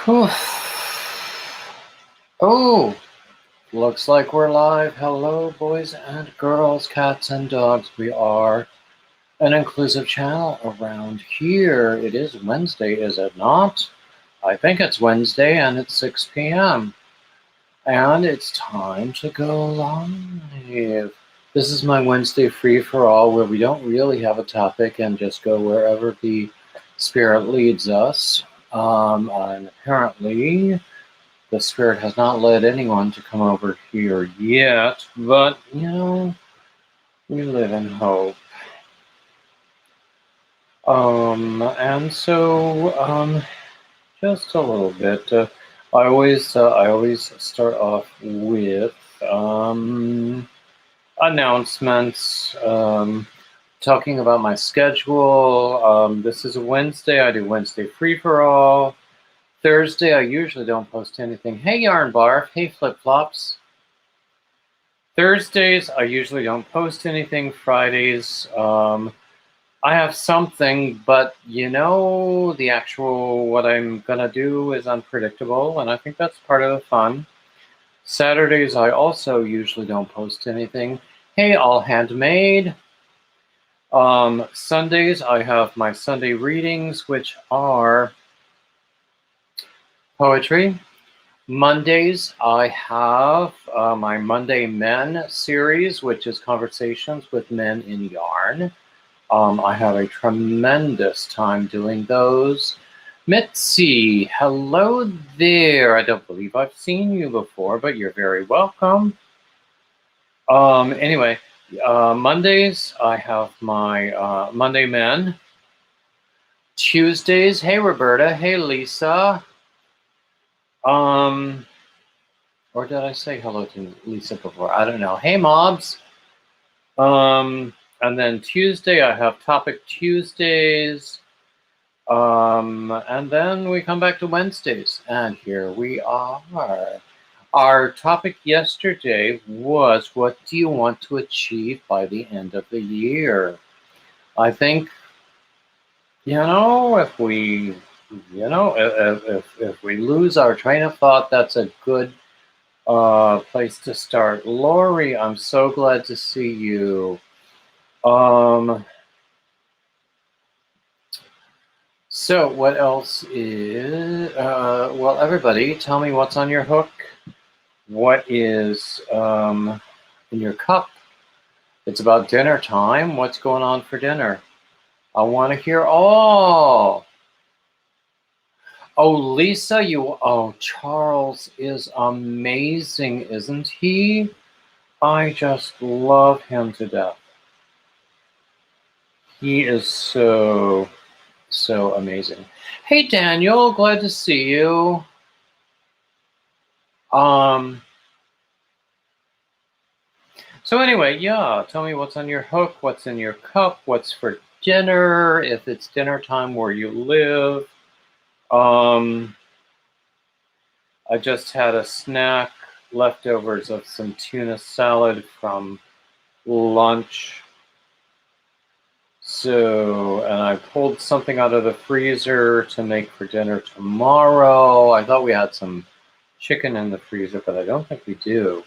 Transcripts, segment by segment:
Whew. Oh, looks like we're live. Hello, boys and girls, cats and dogs. We are an inclusive channel around here. It is Wednesday, is it not? I think it's Wednesday and it's 6 p.m. And it's time to go live. This is my Wednesday free-for-all where we don't really have a topic and just go wherever the spirit leads us. And apparently the spirit has not led anyone to come over here yet, but, we live in hope. And so, just a little bit. I always start off with announcements, talking about my schedule. This is a Wednesday. I do Wednesday free-for-all. Thursday, I usually don't post anything. Hey, Yarn Barf. Hey, Flip Flops. Thursdays, I usually don't post anything. Fridays, I have something, but the actual what I'm gonna do is unpredictable, and I think that's part of the fun. Saturdays, I also usually don't post anything. Hey, all handmade. Sundays, I have my Sunday readings, which are poetry. Mondays, I have my Monday Men series, which is conversations with men in yarn. I have a tremendous time doing those. Mitzi, hello there. I don't believe I've seen you before, but you're very welcome. Anyway, Mondays, I have my Monday Men. Tuesdays, hey Roberta, hey Lisa. Or did I say hello to Lisa before? I don't know. Hey mobs. And then Tuesday, I have Topic Tuesdays. And then we come back to Wednesdays, and here we are. Our topic yesterday was, what do you want to achieve by the end of the year? I think, if we, if we lose our train of thought, that's a good place to start. Lori, I'm so glad to see you. So what else is, well, everybody, tell me what's on your hook. What is in your cup? It's about dinner time. What's going on for dinner? I want to hear all. Oh, Lisa, Charles is amazing, isn't he? I just love him to death. He is so amazing. Hey, Daniel, glad to see you. So anyway, yeah, tell me what's on your hook, what's in your cup, what's for dinner, if it's dinner time where you live. I just had a snack, leftovers of some tuna salad from lunch. So, and I pulled something out of the freezer to make for dinner tomorrow. I thought we had some chicken in the freezer, but I don't think we do.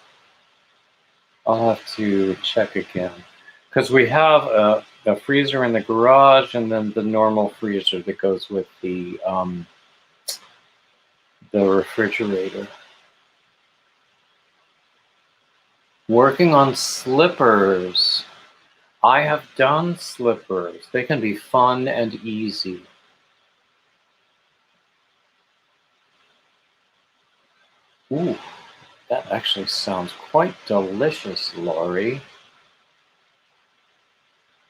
I'll have to check again. Because we have a freezer in the garage and then the normal freezer that goes with the refrigerator. Working on slippers. I have done slippers. They can be fun and easy. Ooh, that actually sounds quite delicious, Lori.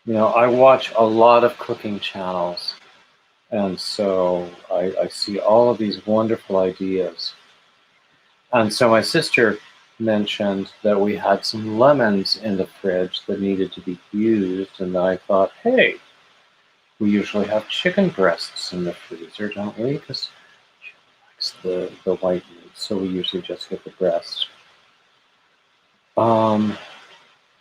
I watch a lot of cooking channels, and so I see all of these wonderful ideas. And so my sister mentioned that we had some lemons in the fridge that needed to be used, and I thought, hey, we usually have chicken breasts in the freezer, don't we? Because she likes the white meat, so we usually just get the breast.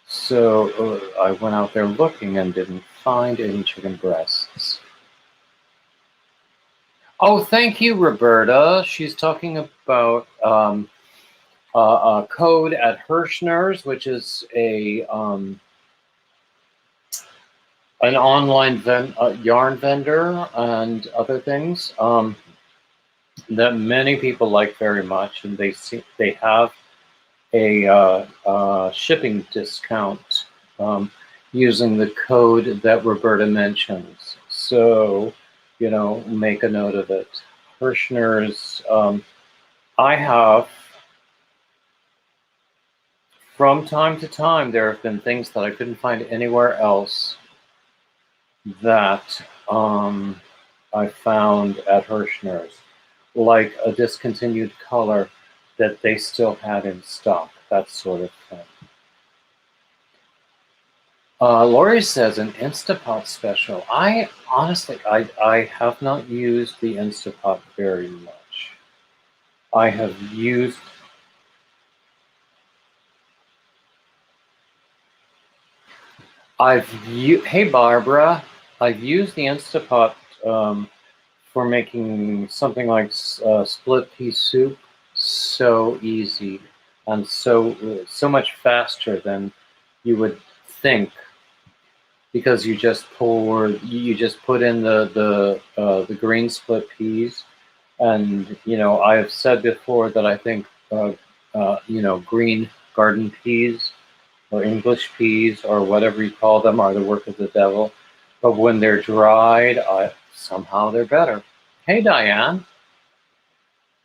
So I went out there looking and didn't find any chicken breasts. Oh, thank you, Roberta. She's talking about code at Hirschner's, which is an online yarn vendor and other things that many people like very much, and they have a shipping discount using the code that Roberta mentions. So, make a note of it. Hirschner's. I have, from time to time, there have been things that I couldn't find anywhere else that I found at Hirschner's, like a discontinued color that they still had in stock, that sort of thing. Lori says an Instapot special. I honestly, I have not used the Instapot very much. I have used. Hey Barbara, I've used the Instapot for making something like split pea soup. So easy and so much faster than you would think, because you just put in the green split peas, and I have said before that I think green garden peas or English peas or whatever you call them are the work of the devil, but when they're dried, somehow they're better. Hey Diane.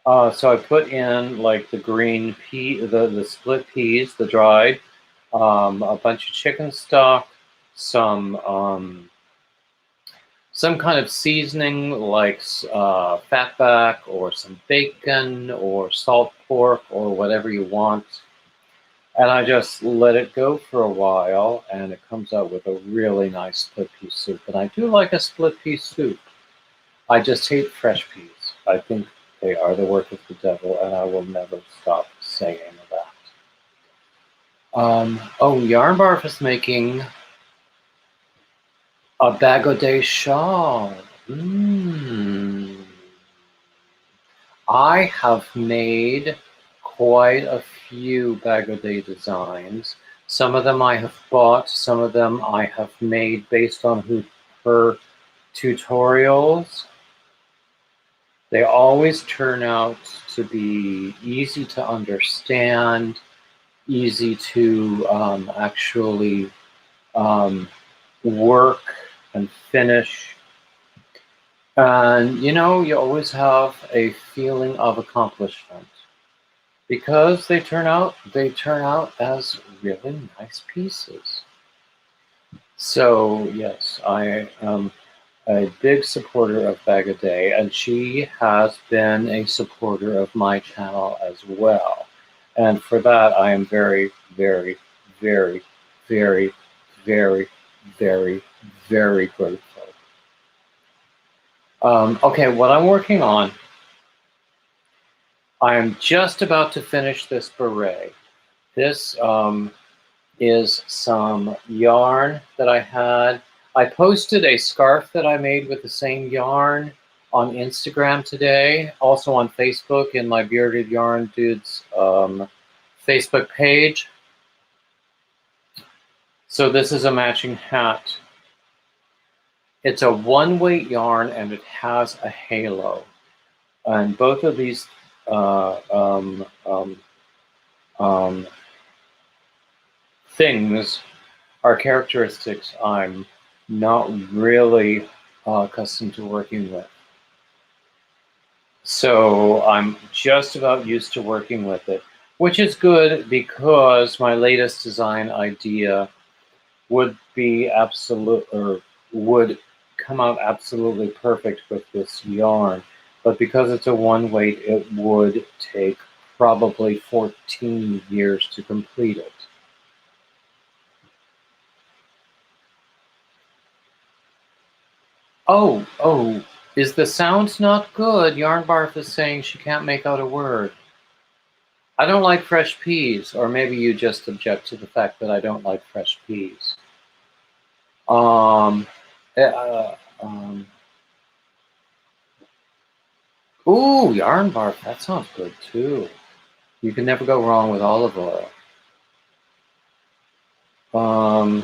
So I put in like the green pea, the split peas, the dried, a bunch of chicken stock, some kind of seasoning like fatback or some bacon or salt pork or whatever you want. And I just let it go for a while, and it comes out with a really nice split pea soup. And I do like a split pea soup. I just hate fresh peas. I think they are the work of the devil, and I will never stop saying that. Yarn Barf is making a bag-o-day shawl. I have made quite a few bag-o-day designs. Some of them I have bought, some of them I have made based on her tutorials. They always turn out to be easy to understand, easy to actually work and finish. And you always have a feeling of accomplishment because they turn out as really nice pieces. So yes, I am a big supporter of Bag-O-Day, and she has been a supporter of my channel as well. And for that, I am very, very, very, very, very, very, very grateful. Okay, what I'm working on, I am just about to finish this beret. This is some yarn that I had. I posted a scarf that I made with the same yarn on Instagram today, also on Facebook in my Bearded Yarn Dudes Facebook page. So this is a matching hat. It's a one-weight yarn, and it has a halo. And both of these things are characteristics I'm not really accustomed to working with. So I'm just about used to working with it, which is good because my latest design idea would come out absolutely perfect with this yarn. But because it's a one weight, it would take probably 14 years to complete it. Oh, is the sound not good? Yarn Barf is saying she can't make out a word. I don't like fresh peas, or maybe you just object to the fact that I don't like fresh peas. Um, Ooh, yarn bark. That sounds good too. You can never go wrong with olive oil. Um,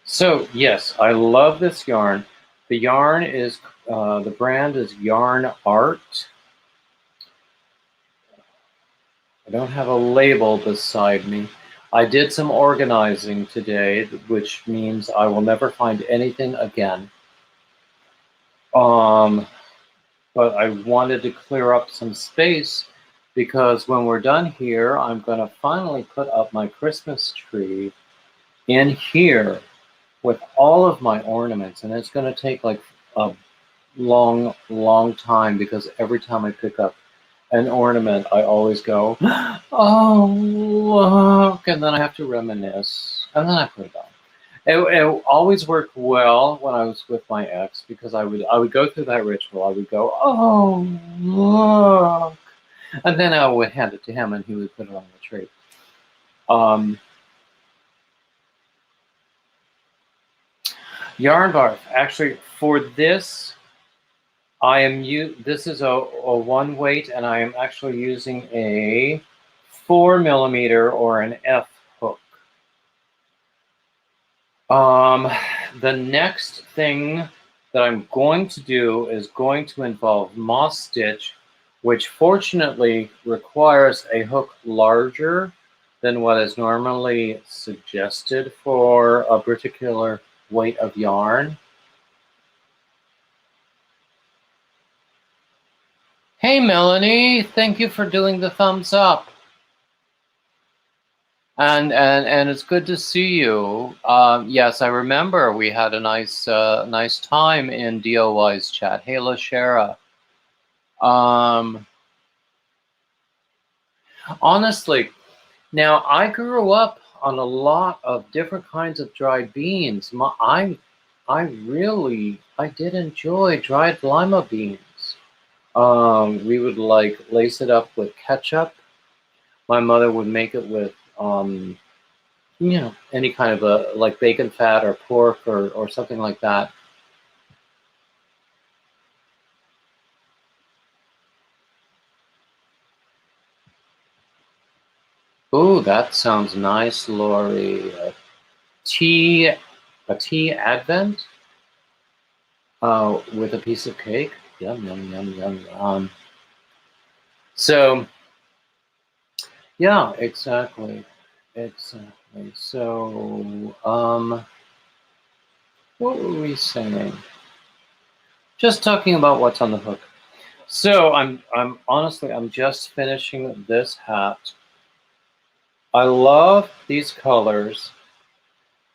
so yes, I love this yarn. The yarn is, the brand is Yarn Art. I don't have a label beside me. I did some organizing today, which means I will never find anything again. Um, but I wanted to clear up some space because when we're done here, I'm going to finally put up my Christmas tree in here with all of my ornaments, and it's going to take like a long time because every time I pick up an ornament, I always go, oh, look, and then I have to reminisce, and then I put it on. It always worked well when I was with my ex because I would go through that ritual. I would go, oh, look, and then I would hand it to him, and he would put it on the tree. Um, Yarn bark. Actually, for this, this is a one weight, and I am actually using a 4mm or an F hook. The next thing that I'm going to do is going to involve moss stitch, which fortunately requires a hook larger than what is normally suggested for a particular weight of yarn. Hey Melanie, thank you for doing the thumbs up. And it's good to see you. Yes, I remember we had a nice time in DOY's chat. Hey LaShara. Honestly, now I grew up on a lot of different kinds of dried beans. I did enjoy dried lima beans. We would like lace it up with ketchup. My mother would make it with any kind of a like bacon fat or pork or something like that. Oh, that sounds nice, Lori. Tea, a tea advent with a piece of cake. Yum, yum, yum, yum, yum. So, yeah, exactly. Exactly. So, what were we saying? Just talking about what's on the hook. So, I'm honestly, I'm just finishing this hat. I love these colors.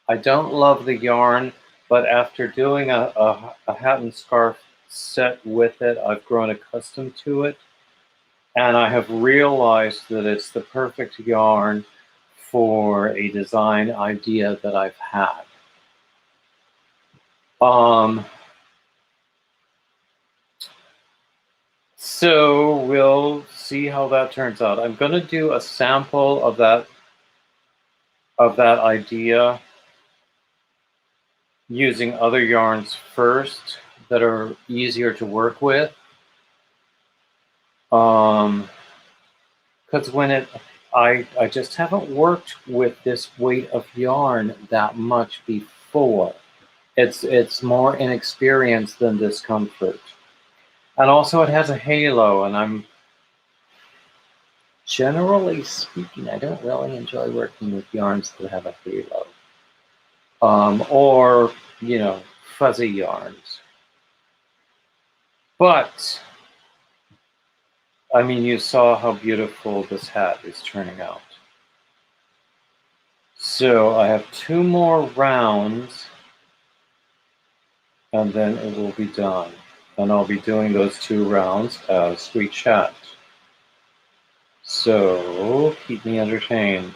I don't love the yarn, but after doing a hat and scarf set with it, I've grown accustomed to it. And I have realized that it's the perfect yarn for a design idea that I've had. So we'll see how that turns out. I'm going to do a sample of that idea using other yarns first that are easier to work with. Because I just haven't worked with this weight of yarn that much before. It's more inexperience than discomfort. And also it has a halo, and I'm generally speaking, I don't really enjoy working with yarns that have a halo. Or, fuzzy yarns. But, I mean, you saw how beautiful this hat is turning out. So I have 2 more rounds, and then it will be done. And I'll be doing those 2 rounds as we chat. So keep me entertained.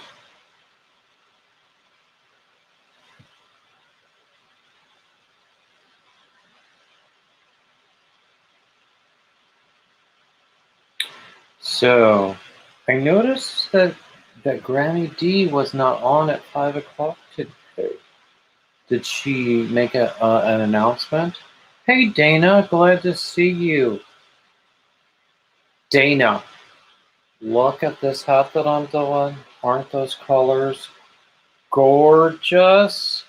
So I noticed that that Granny D was not on at 5 o'clock today. Did she make an announcement? Hey, Dana, glad to see you. Dana, look at this hat that I'm doing. Aren't those colors gorgeous?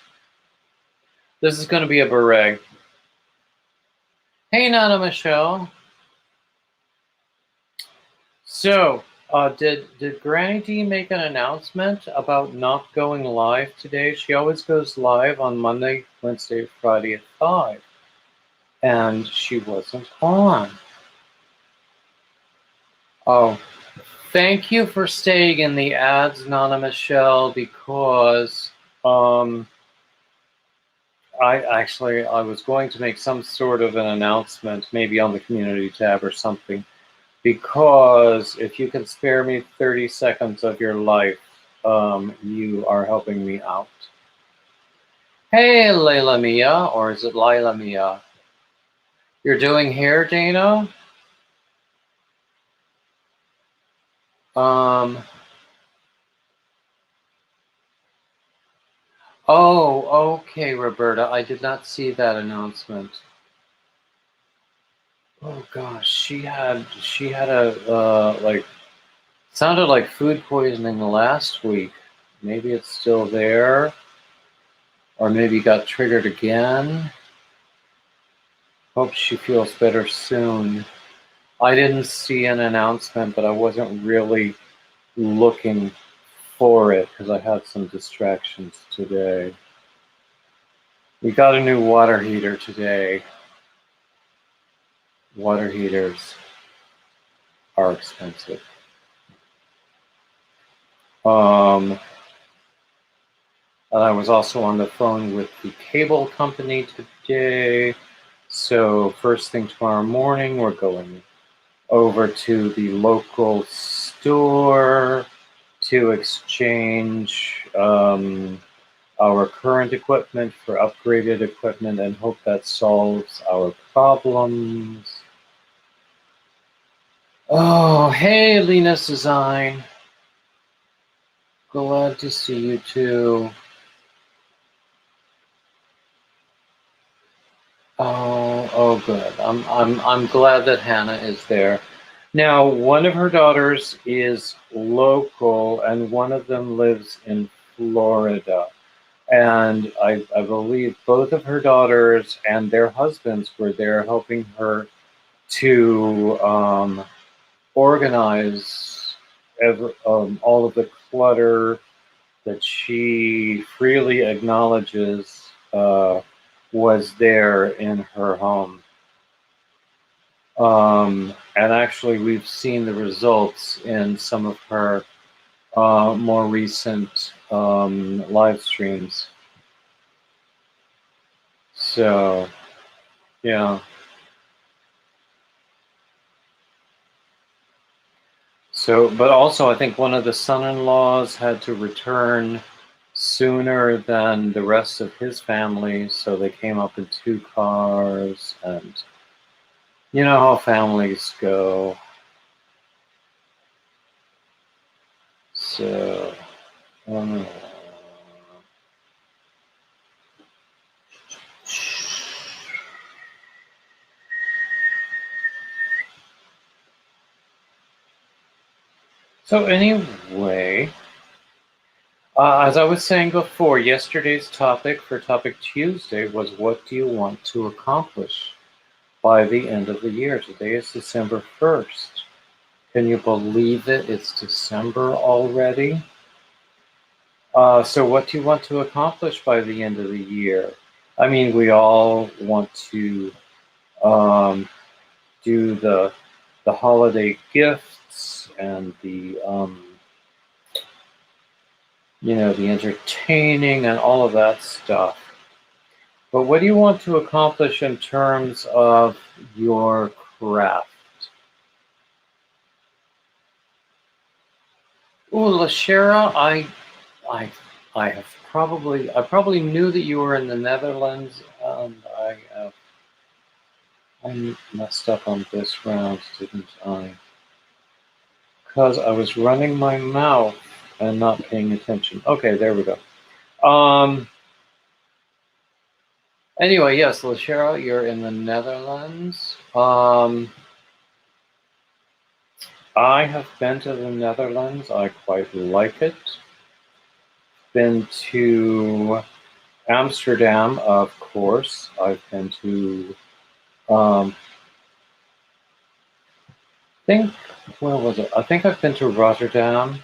This is going to be a beret. Hey, Nana Michelle. So, did Granny D make an announcement about not going live today? She always goes live on Monday, Wednesday, Friday at 5. And she wasn't on. Oh, thank you for staying in the ads, Nana Michelle, because I was going to make some sort of an announcement, maybe on the community tab or something, because if you can spare me 30 seconds of your life, you are helping me out. Hey, Layla Mia, or is it Lila Mia? You're doing hair, Dana? Oh, okay, Roberta. I did not see that announcement. Oh gosh, she had a like sounded like food poisoning last week. Maybe it's still there, or maybe got triggered again. Hope she feels better soon. I didn't see an announcement, but I wasn't really looking for it because I had some distractions today. We got a new water heater today. Water heaters are expensive. And I was also on the phone with the cable company today. So first thing tomorrow morning, we're going over to the local store to exchange our current equipment for upgraded equipment and hope that solves our problems. Oh, hey, Lena Design. Glad to see you too. Oh, good. I'm glad that Hannah is there. Now, one of her daughters is local, and one of them lives in Florida. And I believe both of her daughters and their husbands were there helping her to organize all of the clutter that she freely acknowledges was there in her home. And actually, we've seen the results in some of her more recent live streams. So, yeah. So, but also, I think one of the son-in-laws had to return sooner than the rest of his family, so they came up in 2 cars, and you know how families go. So, so anyway, as I was saying before, yesterday's topic for Topic Tuesday was what do you want to accomplish by the end of the year? Today is December 1st. Can you believe it? It's December already. So what do you want to accomplish by the end of the year? I mean, we all want to do the holiday gifts and the the entertaining and all of that stuff. But what do you want to accomplish in terms of your craft? Oh, Lashera, I probably knew that you were in the Netherlands, and I messed up on this round, didn't I? Because I was running my mouth and not paying attention. Okay, there we go. Anyway, yes, Lashera, you're in the Netherlands. I have been to the Netherlands. I quite like it. Been to Amsterdam, of course. I've been to, where was it? I think I've been to Rotterdam.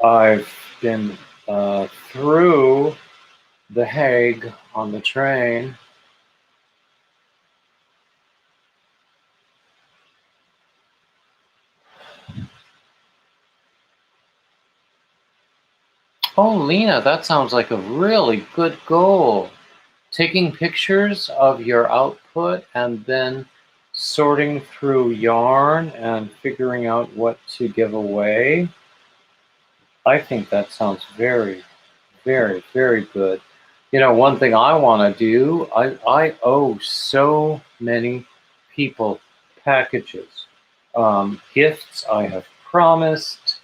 I've been through The Hague on the train. Oh, Lena, that sounds like a really good goal. Taking pictures of your output and then sorting through yarn and figuring out what to give away. I think that sounds very, very, very good. You know, one thing I want to do, I owe so many people packages, gifts I have promised,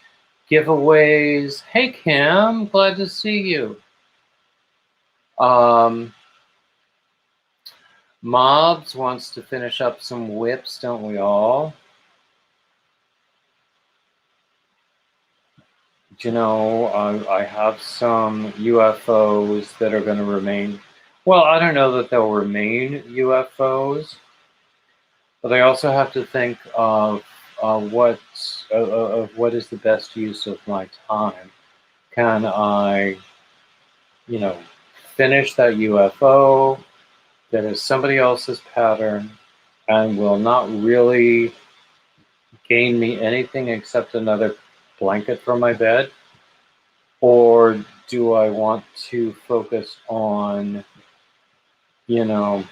giveaways. Hey, Kim, glad to see you. Mobs wants to finish up some whips, don't we all? You know, I have some UFOs that are going to remain. Well, I don't know that they'll remain UFOs, but I also have to think of what is the best use of my time. Can I, you know, finish that UFO that is somebody else's pattern and will not really gain me anything except another blanket for my bed? Or do I want to focus on, you know,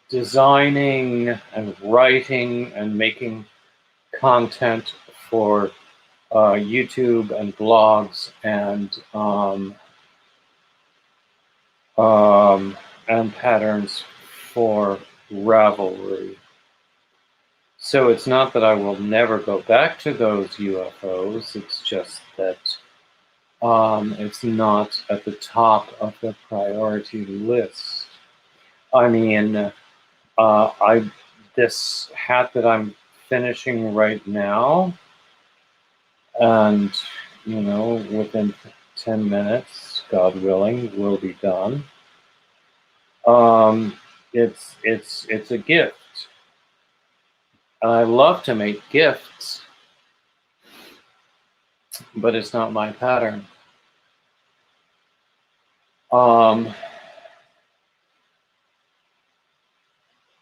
designing and writing and making content for YouTube and blogs and patterns for Ravelry? So it's not that I will never go back to those UFOs. It's just that it's not at the top of the priority list. I mean, this hat that I'm finishing right now, and you know, within 10 minutes, God willing, will be done. It's a gift. And I love to make gifts, but it's not my pattern.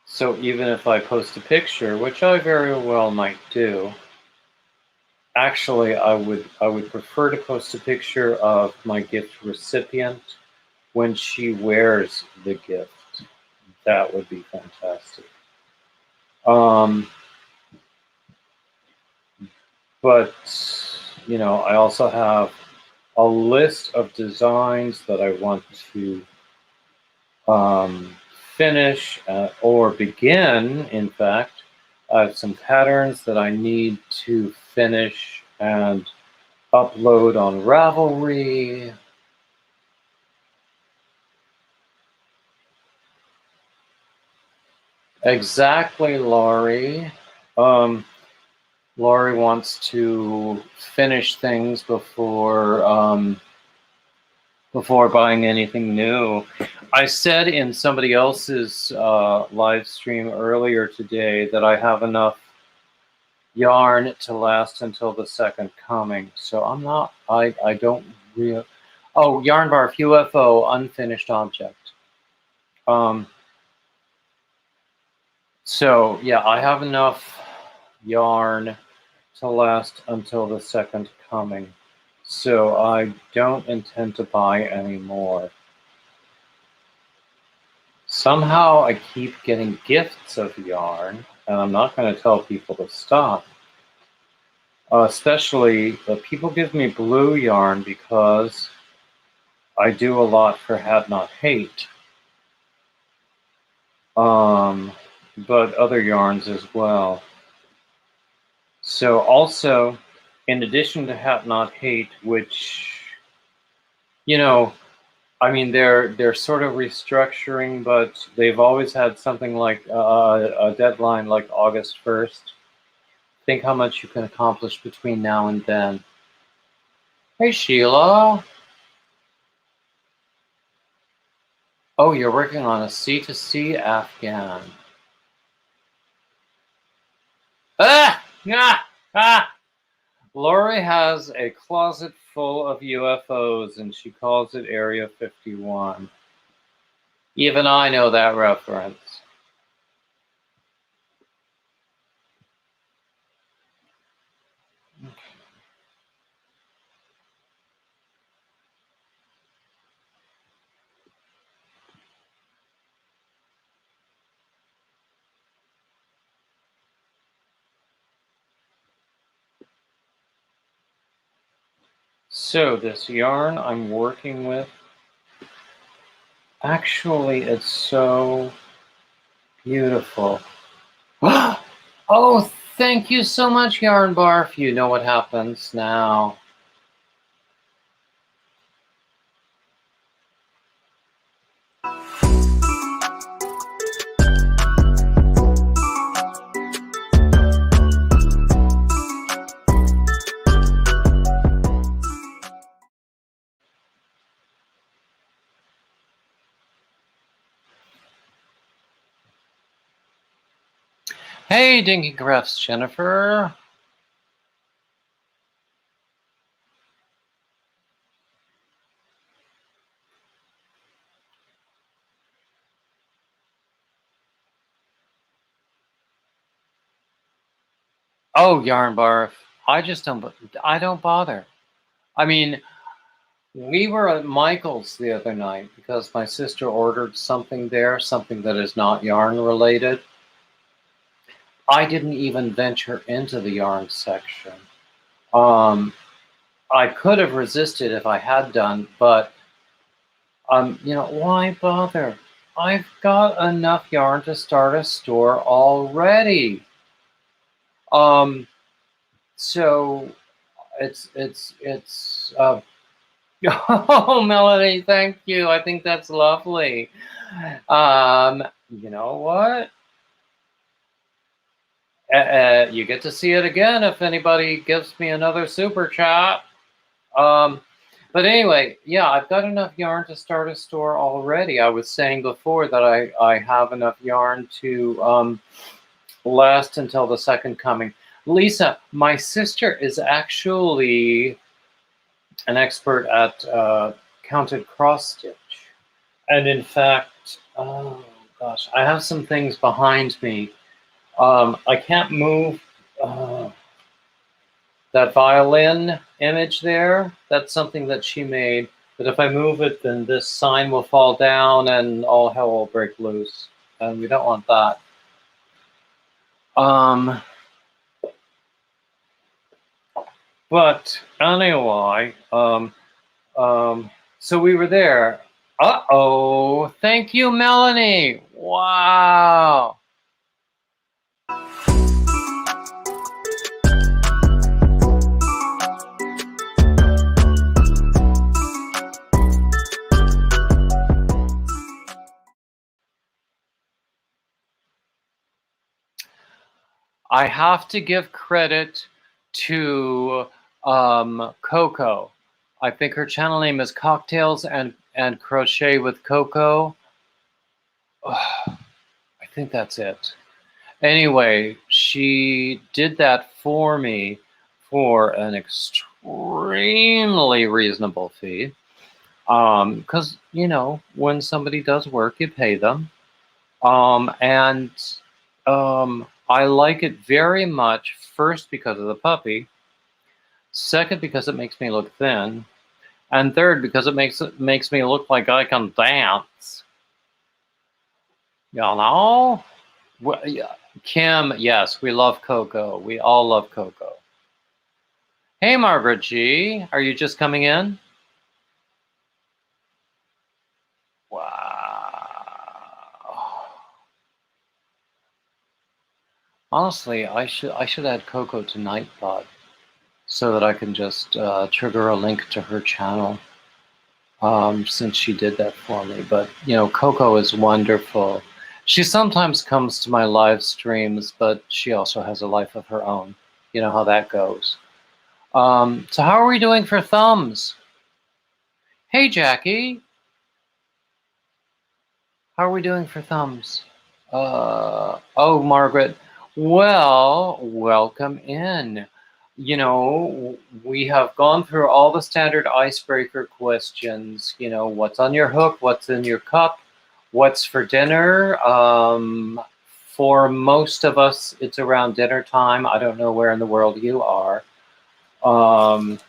So even if I post a picture, which I very well might do, actually I would prefer to post a picture of my gift recipient when she wears the gift. That would be fantastic. But you know, I also have a list of designs that I want to finish or begin. In fact, I have some patterns that I need to finish and upload on Ravelry. Exactly, Laurie. Laurie wants to finish things before buying anything new. I said in somebody else's live stream earlier today that I have enough yarn to last until the second coming. So I'm not, I don't really, oh, Yarn Barf UFO, unfinished object. So yeah, I have enough yarn to last until the second coming. So I don't intend to buy any more. Somehow I keep getting gifts of yarn, and I'm not going to tell people to stop. Especially, people give me blue yarn because I do a lot for Had Not Hate. But other yarns as well. So also, in addition to Hat Not Hate, which, you know, I mean, they're sort of restructuring, but they've always had something like a deadline like August 1st. Think how much you can accomplish between now and then. Hey, Sheila. Oh, you're working on a C2C Afghan. Ah! Ah! Ah! Lori has a closet full of UFOs, and she calls it Area 51. Even I know that reference. So this yarn I'm working with, actually it's so beautiful. Oh, thank you so much, Yarn Barf. You know what happens now. Hey, Dinky Crafts, Jennifer. Oh, Yarn Barf. I don't bother. I mean, we were at Michael's the other night because my sister ordered something there, something that is not yarn related. I didn't even venture into the yarn section. I could have resisted if I had done, but why bother? I've got enough yarn to start a store already. So it's oh, Melody, thank you. I think that's lovely. You know what? You get to see it again if anybody gives me another super chat. But anyway, yeah, I've got enough yarn to start a store already. I was saying before that I have enough yarn to last until the second coming. Lisa, my sister is actually an expert at counted cross stitch. And in fact, oh gosh, I have some things behind me. I can't move that violin image there. That's something that she made. But if I move it, then this sign will fall down and all hell will break loose. And we don't want that. But anyway, so we were there. Uh-oh. Thank you, Melanie. Wow. I have to give credit to Coco. I think her channel name is Cocktails and Crochet with Coco. Oh, I think that's it. Anyway, she did that for me for an extremely reasonable fee. Because, when somebody does work, you pay them. And I like it very much, first because of the puppy, second because it makes me look thin, and third because it makes me look like I can dance. Well, yeah. Kim, yes, we love Coco. We all love Coco. Hey, Margaret G, are you just coming in? Wow. Honestly, I should add Coco to Nightbot so that I can just trigger a link to her channel, since she did that for me. But you know, Coco is wonderful. She sometimes comes to my live streams, but she also has a life of her own. You know how that goes. So how are we doing for thumbs? Hey, Jackie. How are we doing for thumbs? Oh, Margaret. Well, welcome in. You know, we have gone through all the standard icebreaker questions. You know, what's on your hook? What's in your cup? What's for dinner? For most of us, it's around dinner time. I don't know where in the world you are. All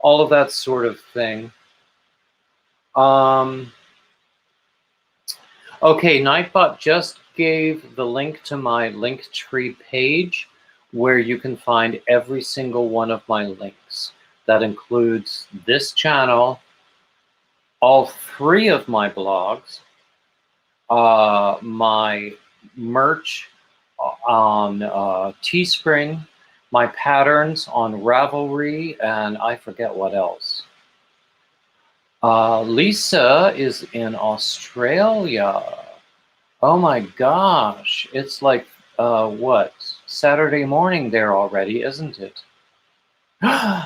of that sort of thing. Okay, Nightbot just gave the link to my Linktree page where you can find every single one of my links. That includes this channel, all 3 of my blogs, my merch on Teespring, my patterns on Ravelry, and I forget what else. Lisa is in Australia. Oh my gosh, it's like, what, Saturday morning there already, isn't it?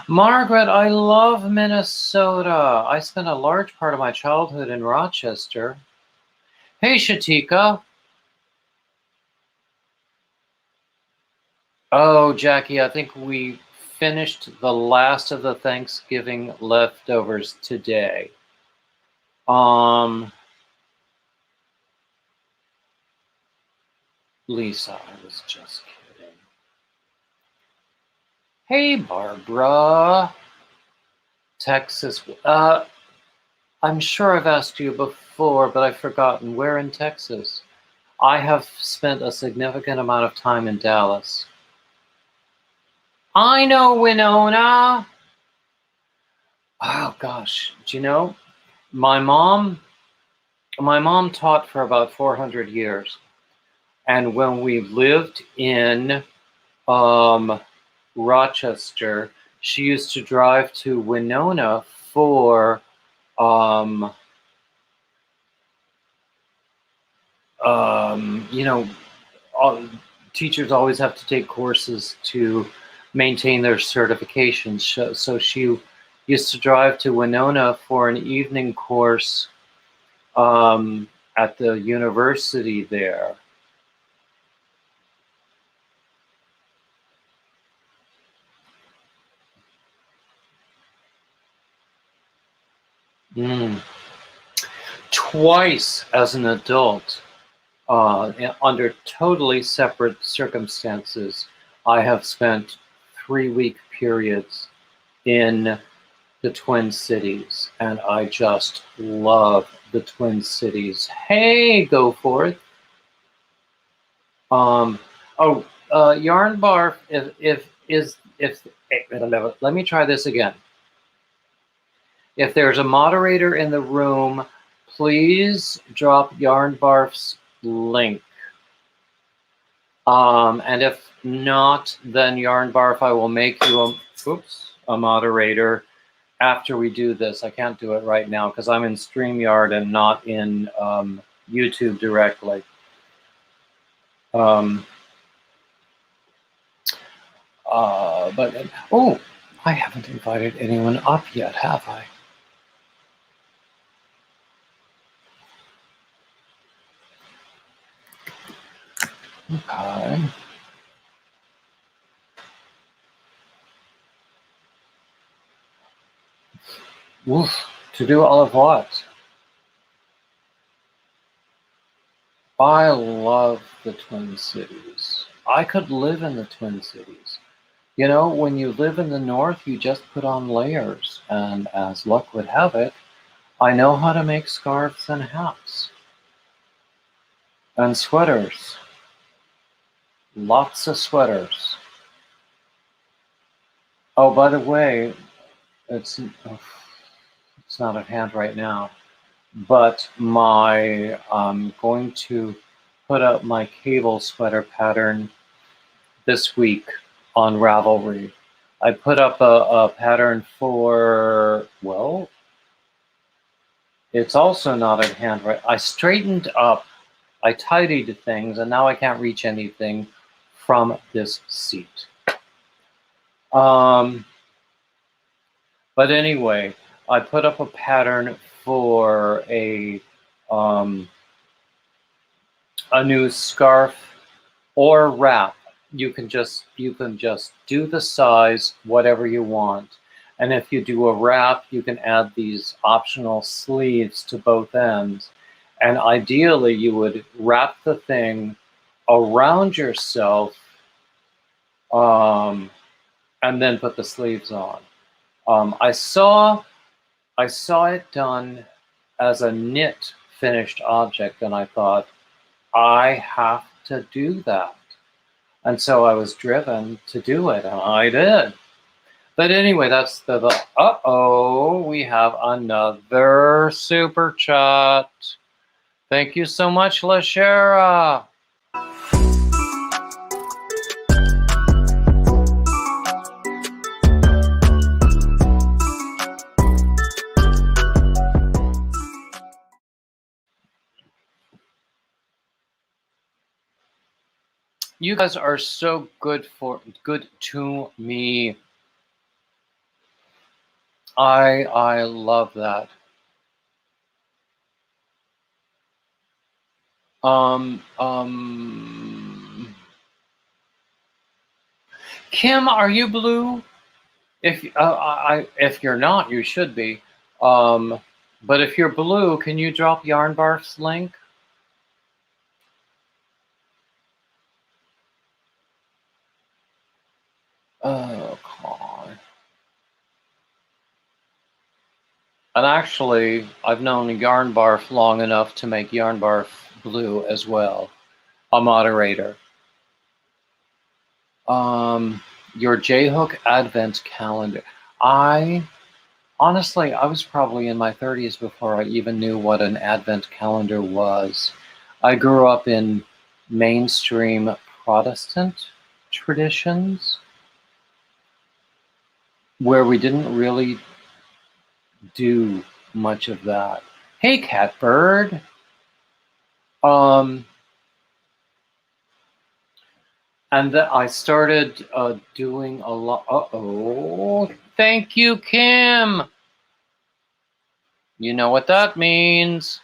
Margaret, I love Minnesota. I spent a large part of my childhood in Rochester. Hey, Shatika. Oh, Jackie, I think we finished the last of the Thanksgiving leftovers today. Lisa, I was just kidding. Hey, Barbara. Texas. I'm sure I've asked you before, but I've forgotten. Where in Texas? I have spent a significant amount of time in Dallas. I know Winona. Oh gosh, do you know, my mom taught for about 400 years, and when we lived in Rochester, she used to drive to Winona for you know, teachers always have to take courses to maintain their certifications. So she used to drive to Winona for an evening course at the university there. Twice as an adult, under totally separate circumstances, I have spent 3-week periods in the Twin Cities, and I just love the Twin Cities. Hey, go forth. Yarn Barf, let me try this again. If there's a moderator in the room, please drop Yarn Barf's link. And if not, then Yarn Barf, I will make you a moderator after we do this. I can't do it right now because I'm in StreamYard and not in YouTube directly. But oh, I haven't invited anyone up yet, have I? Okay. Oof. To do all of what? I love the Twin Cities. I could live in the Twin Cities. You know, when you live in the north, you just put on layers. And as luck would have it, I know how to make scarves and hats. And sweaters. Lots of sweaters. Oh, by the way, it's not at hand right now, but I'm going to put up my cable sweater pattern this week on Ravelry. I put up a pattern for, well, it's also not at hand right. I straightened up, I tidied things, and now I can't reach anything from this seat. But anyway, I put up a pattern for a new scarf or wrap. You can just do the size whatever you want. And if you do a wrap, you can add these optional sleeves to both ends. And ideally, you would wrap the thing around yourself and then put the sleeves on. I saw it done as a knit finished object, and I thought, I have to do that. And so I was driven to do it, and I did. But anyway, that's the uh-oh, we have another super chat. Thank you so much, LaShara. You guys are so good to me. I love that. Kim, are you blue? If you're not, you should be. But if you're blue, can you drop Yarn Barf's link? Oh, God. And actually, I've known Yarn Barf long enough to make Yarn Barf blue as well. A moderator. Your J-Hook Advent Calendar. Honestly, I was probably in my 30s before I even knew what an Advent calendar was. I grew up in mainstream Protestant traditions where we didn't really do much of that. Hey, Catbird. And then I started doing a lot. Uh-oh. Thank you, Kim. You know what that means.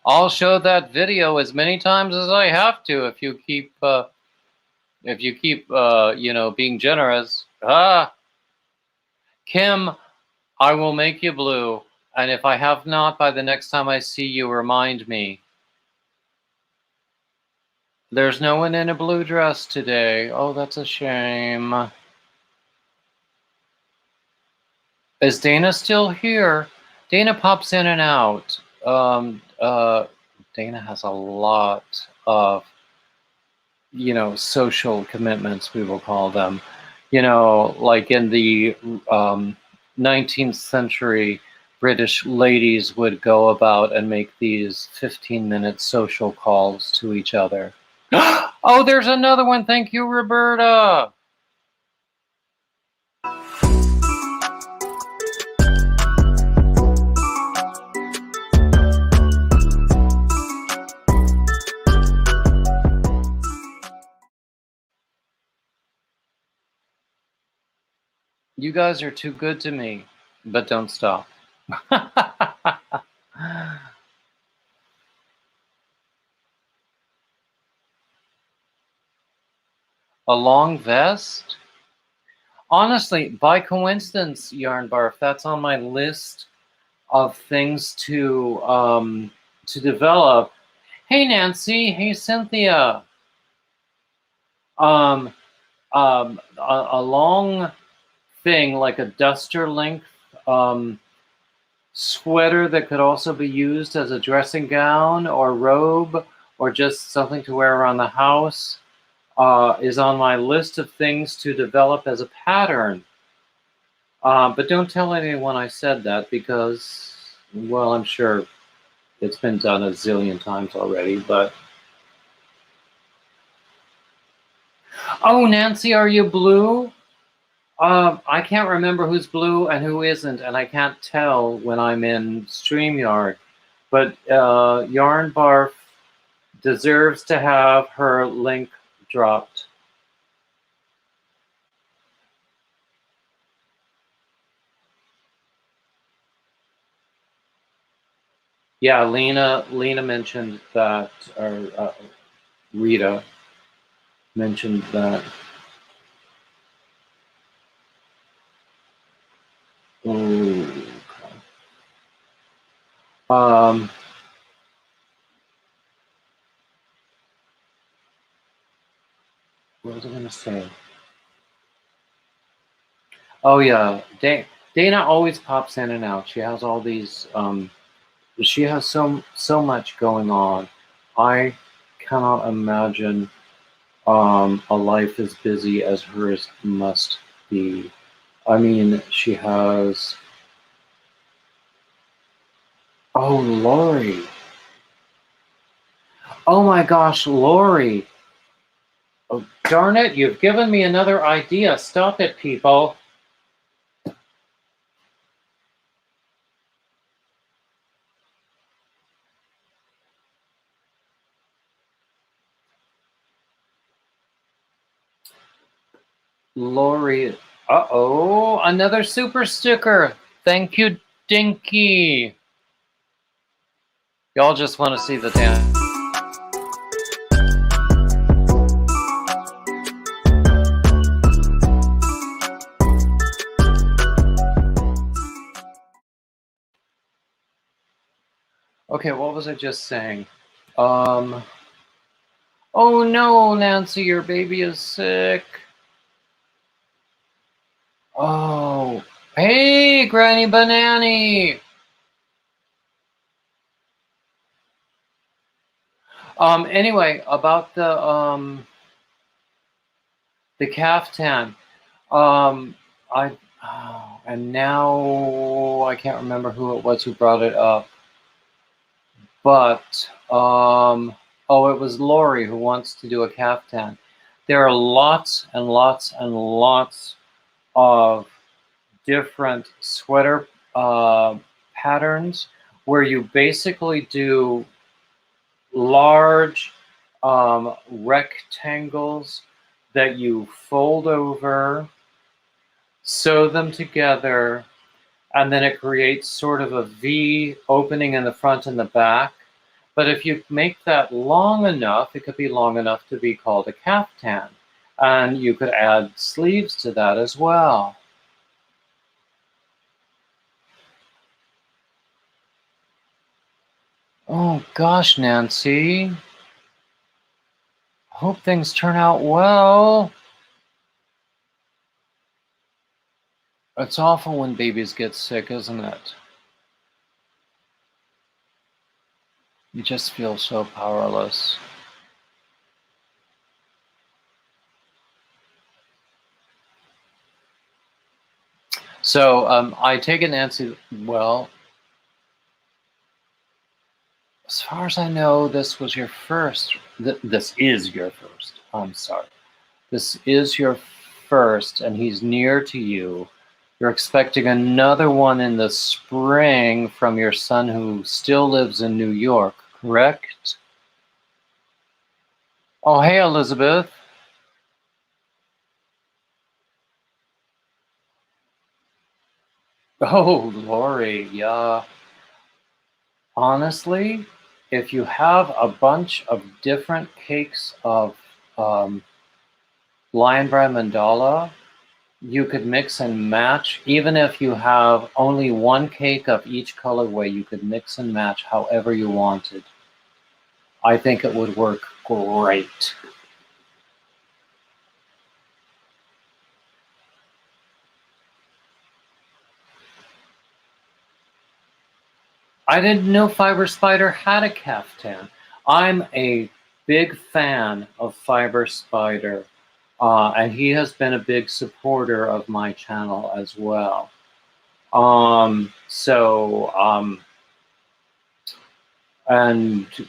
I'll show that video as many times as I have to if you keep being generous. Kim, I will make you blue, and if I have not by the next time I see you, remind me. There's no one in a blue dress today. Oh, that's a shame. Is Dana still here? Dana pops in and out. Dana has a lot of, social commitments, we will call them. Like in the 19th century, British ladies would go about and make these 15-minute social calls to each other. Oh, there's another one. Thank you, Roberta. You guys are too good to me, but don't stop. A long vest? Honestly, by coincidence, Yarn Barf, that's on my list of things to develop. Hey, Nancy. Hey, Cynthia. A long thing, like a duster length sweater that could also be used as a dressing gown or robe or just something to wear around the house is on my list of things to develop as a pattern. But don't tell anyone I said that because, well, I'm sure it's been done a zillion times already, but... Oh, Nancy, are you blue? I can't remember who's blue and who isn't, and I can't tell when I'm in StreamYard. But Yarn Barf deserves to have her link dropped. Yeah, Lena mentioned that, or Rita mentioned that. Ooh. What was I going to say? Oh yeah, Dana always pops in and out. She has all these. She has so much going on. I cannot imagine a life as busy as hers must be. I mean, she has. Oh, Lori. Oh my gosh, Lori. Oh, darn it, you've given me another idea. Stop it, people. Lori. Uh-oh, another super sticker. Thank you, Dinky. Y'all just want to see the dance. Okay, what was I just saying? Oh no, Nancy, your baby is sick. Oh, hey, Granny Banani. Anyway, about the caftan. I and now I can't remember who it was who brought it up, but oh, it was Lori who wants to do a caftan. There are lots and lots and lots of different sweater patterns where you basically do large rectangles that you fold over, sew them together, and then it creates sort of a V opening in the front and the back. But if you make that long enough, it could be long enough to be called a caftan. And you could add sleeves to that as well. Oh gosh, Nancy. Hope things turn out well. It's awful when babies get sick, isn't it? You just feel so powerless. So I take it, Nancy, well, as far as I know, this was your first. This is your first. I'm sorry. This is your first, and he's near to you. You're expecting another one in the spring from your son who still lives in New York, correct? Oh, hey, Elizabeth. Oh, Lori, yeah. Honestly, if you have a bunch of different cakes of Lion Brand Mandala, you could mix and match. Even if you have only one cake of each colorway, you could mix and match however you wanted. I think it would work great. I didn't know Fiber Spider had a caftan. I'm a big fan of Fiber Spider, and he has been a big supporter of my channel as well. And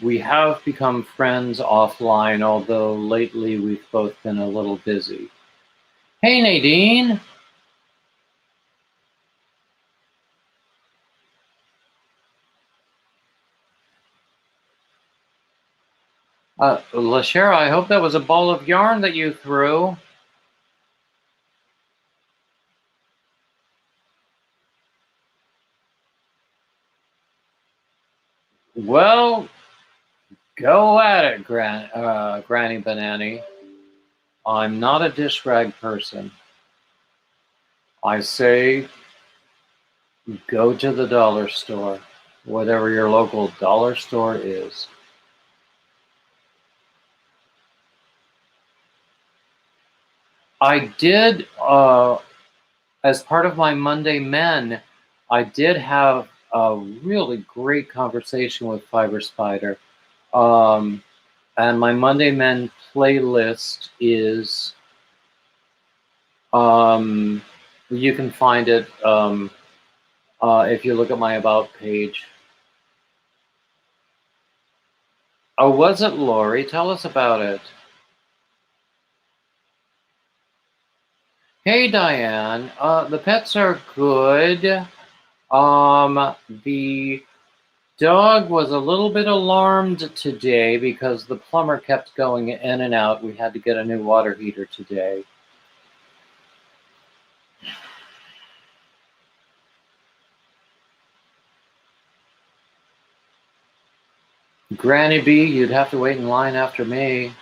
we have become friends offline, although lately we've both been a little busy. Hey, Nadine. Lashera, I hope that was a ball of yarn that you threw. Well, go at it, Granny Banani. I'm not a dish rag person. I say go to the dollar store, whatever your local dollar store is. I did, as part of my Monday Men, I did have a really great conversation with Fiber Spider. And my Monday Men playlist is, you can find it if you look at my About page. Oh, was it Lori? Tell us about it. Hey, Diane. The pets are good. The dog was a little bit alarmed today because the plumber kept going in and out. We had to get a new water heater today. Granny B, you'd have to wait in line after me.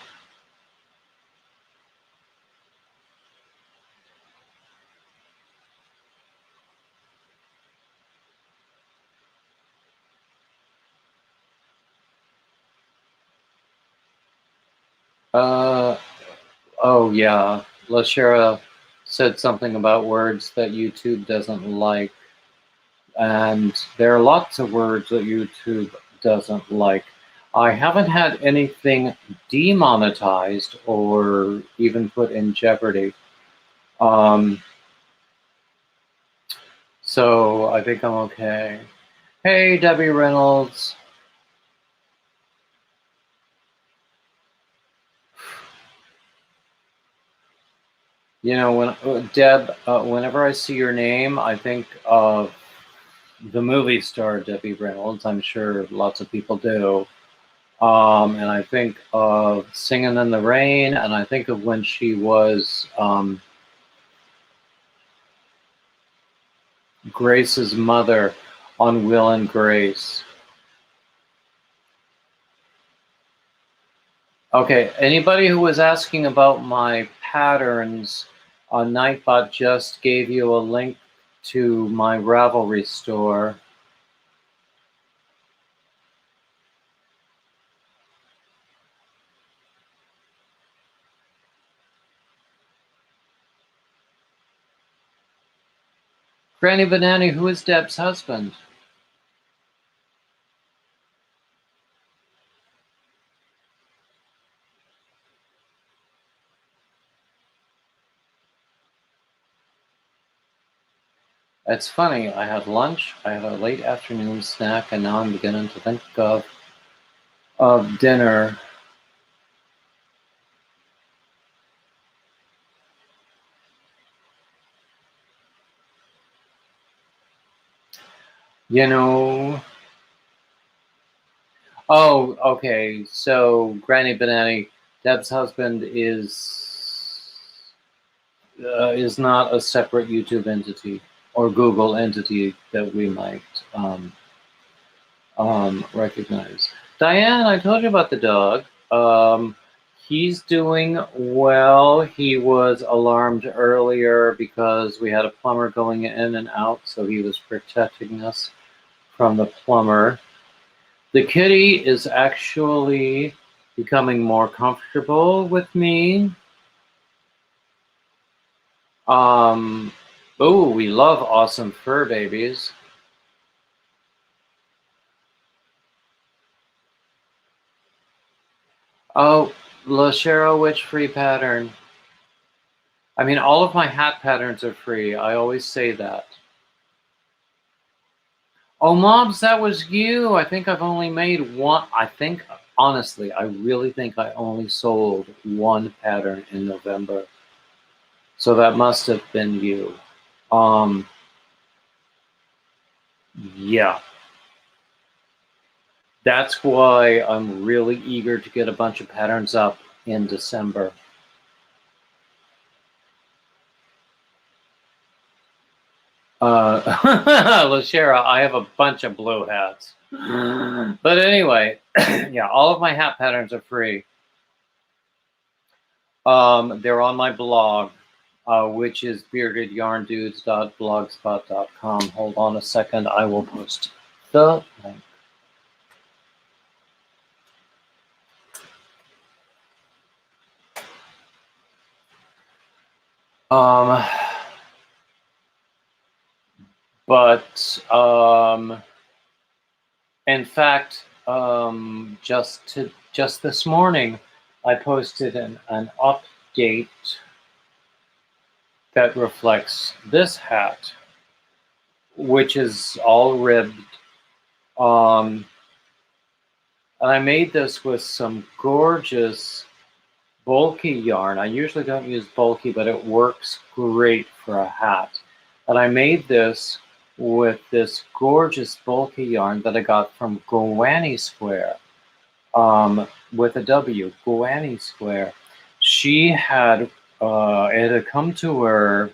Oh yeah, Lashera said something about words that YouTube doesn't like. And there are lots of words that YouTube doesn't like. I haven't had anything demonetized or even put in jeopardy. So I think I'm okay. Hey, Debbie Reynolds. You know, Deb, whenever I see your name, I think of the movie star Debbie Reynolds. I'm sure lots of people do. And I think of Singing in the Rain, and I think of when she was Grace's mother on Will and Grace. Okay, anybody who was asking about my patterns, Nightbot just gave you a link to my Ravelry store. Granny Banani, who is Deb's husband? It's funny, I had lunch, I had a late afternoon snack, and now I'm beginning to think of dinner. You know... Oh, okay, so Granny Banani, Deb's husband is not a separate YouTube entity or Google entity that we might recognize. Diane, I told you about the dog. He's doing well. He was alarmed earlier because we had a plumber going in and out, so he was protecting us from the plumber. The kitty is actually becoming more comfortable with me. Oh, we love awesome fur babies. – Oh, Lashero, which free pattern? I mean, all of my hat patterns are free. I always say that. Oh, Mobs, that was you. I think I've only made one. I think, honestly, I really think I only sold one pattern in November. So that must have been you. Yeah. That's why I'm really eager to get a bunch of patterns up in December. Lashera, I have a bunch of blue hats. But anyway, yeah, all of my hat patterns are free. They're on my blog, which is beardedyarndudes.blogspot.com. Hold on a second, I will post the link. But in fact, just this morning, I posted an update that reflects this hat, which is all ribbed. And I made this with some gorgeous bulky yarn. I usually don't use bulky, but it works great for a hat. And I made this with this gorgeous bulky yarn that I got from Gowanny Square, with a W, Gowanny Square. She had, it had come to her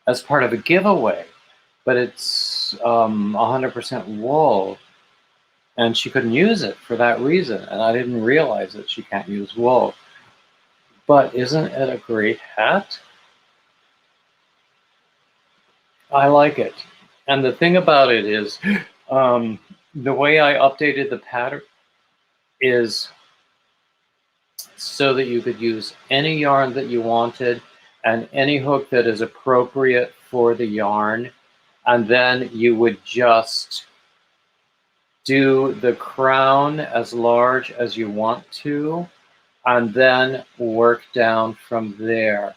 as part of a giveaway, but it's 100% wool, and she couldn't use it for that reason. And I didn't realize that she can't use wool. But isn't it a great hat? I like it. And the thing about it is, the way I updated the pattern is so that you could use any yarn that you wanted and any hook that is appropriate for the yarn. And then you would just do the crown as large as you want to, and then work down from there.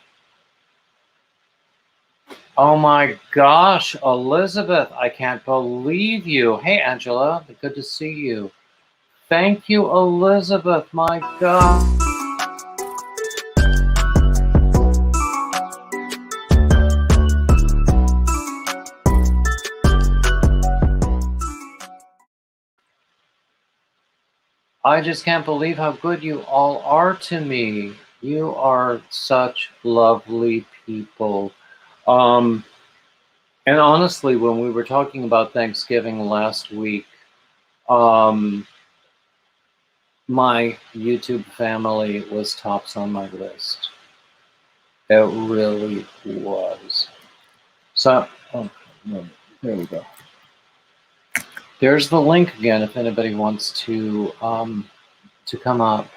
Oh my gosh, Elizabeth, I can't believe you. Hey, Angela, good to see you. Thank you, Elizabeth, my God. I just can't believe how good you all are to me. You are such lovely people. And honestly, when we were talking about Thanksgiving last week, my YouTube family was tops on my list. It really was. So, oh, no, there we go. There's the link again if anybody wants to come up.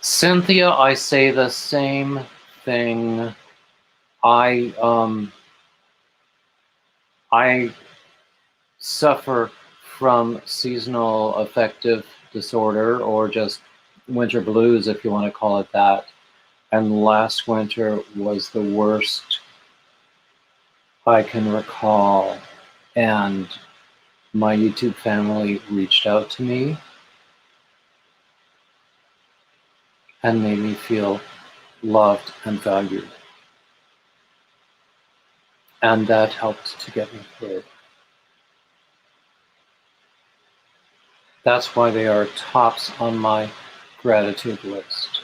Cynthia, I say the same thing. I suffer from seasonal affective disorder, or just winter blues, if you want to call it that. And last winter was the worst I can recall. And my YouTube family reached out to me and made me feel loved and valued. And that helped to get me through. That's why they are tops on my gratitude list.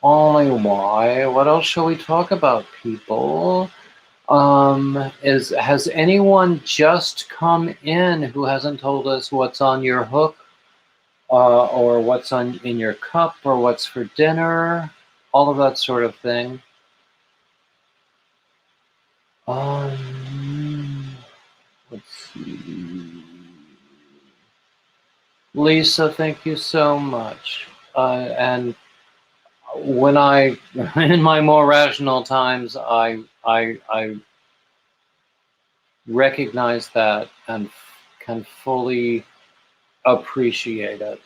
Only why? What else shall we talk about, people? Has anyone just come in who hasn't told us what's on your hook, or what's in your cup, or what's for dinner? All of that sort of thing. Let's see. Lisa, thank you so much. And when I, in my more rational times, I recognize that and can fully appreciate it.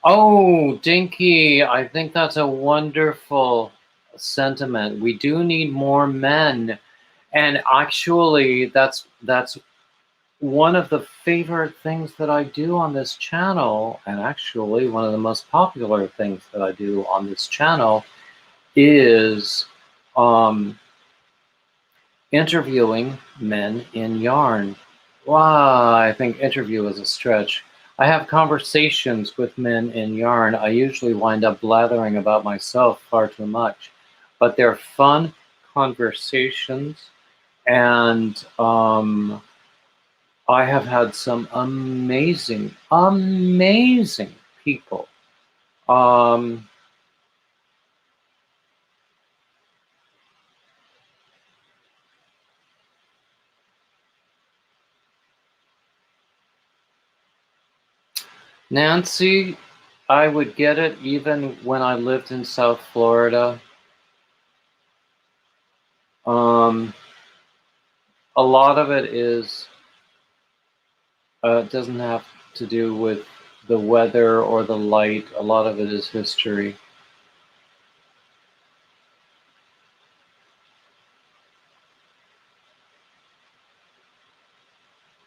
Oh, Dinky, I think that's a wonderful sentiment. We do need more men. And actually, that's one of the favorite things that I do on this channel, and actually one of the most popular things that I do on this channel is interviewing men in yarn. Wow, I think interview is a stretch. I have conversations with men in yarn. I usually wind up blathering about myself far too much, but they're fun conversations, and I have had some amazing, amazing people. Nancy, I would get it even when I lived in South Florida. A lot of it is, doesn't have to do with the weather or the light. A lot of it is history.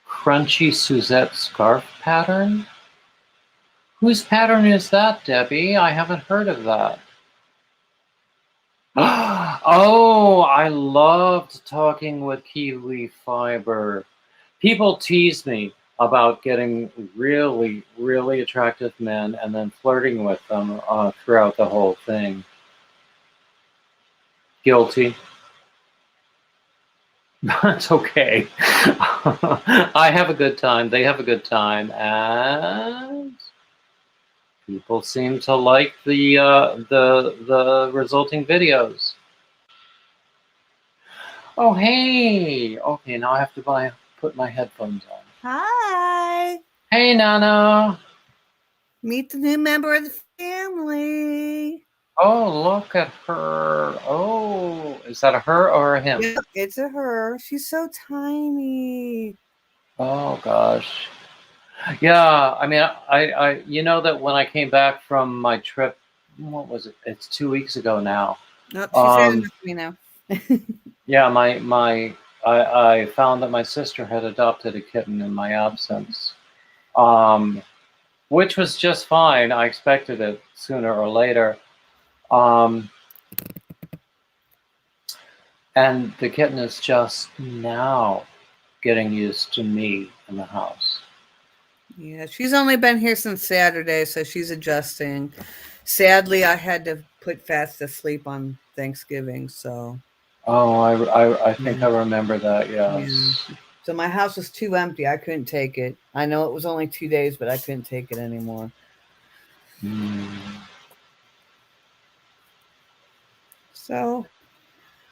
Crunchy Suzette scarf pattern? Whose pattern is that, Debbie? I haven't heard of that. Oh, I loved talking with Kiwi Fiber. People tease me about getting really, really attractive men and then flirting with them throughout the whole thing. Guilty. That's okay. I have a good time. They have a good time, and people seem to like the resulting videos. Oh, hey. Okay, now I have to put my headphones on. Hi. Hey, Nana. Meet the new member of the family. Oh, look at her. Oh, is that a her or a him? Yep, it's a her. She's so tiny. Oh, gosh. Yeah, I mean, I you know that when I came back from my trip, what was it? It's 2 weeks ago now. Oh, she's saying enough to me now. Yeah, I found that my sister had adopted a kitten in my absence, which was just fine. I expected it sooner or later. And the kitten is just now getting used to me in the house. Yeah, she's only been here since Saturday, so she's adjusting. Sadly, I had to put Fast to sleep on Thanksgiving, so. Oh, I think I remember that, yes. Yeah. So my house was too empty. I couldn't take it. I know it was only 2 days, but I couldn't take it anymore. So,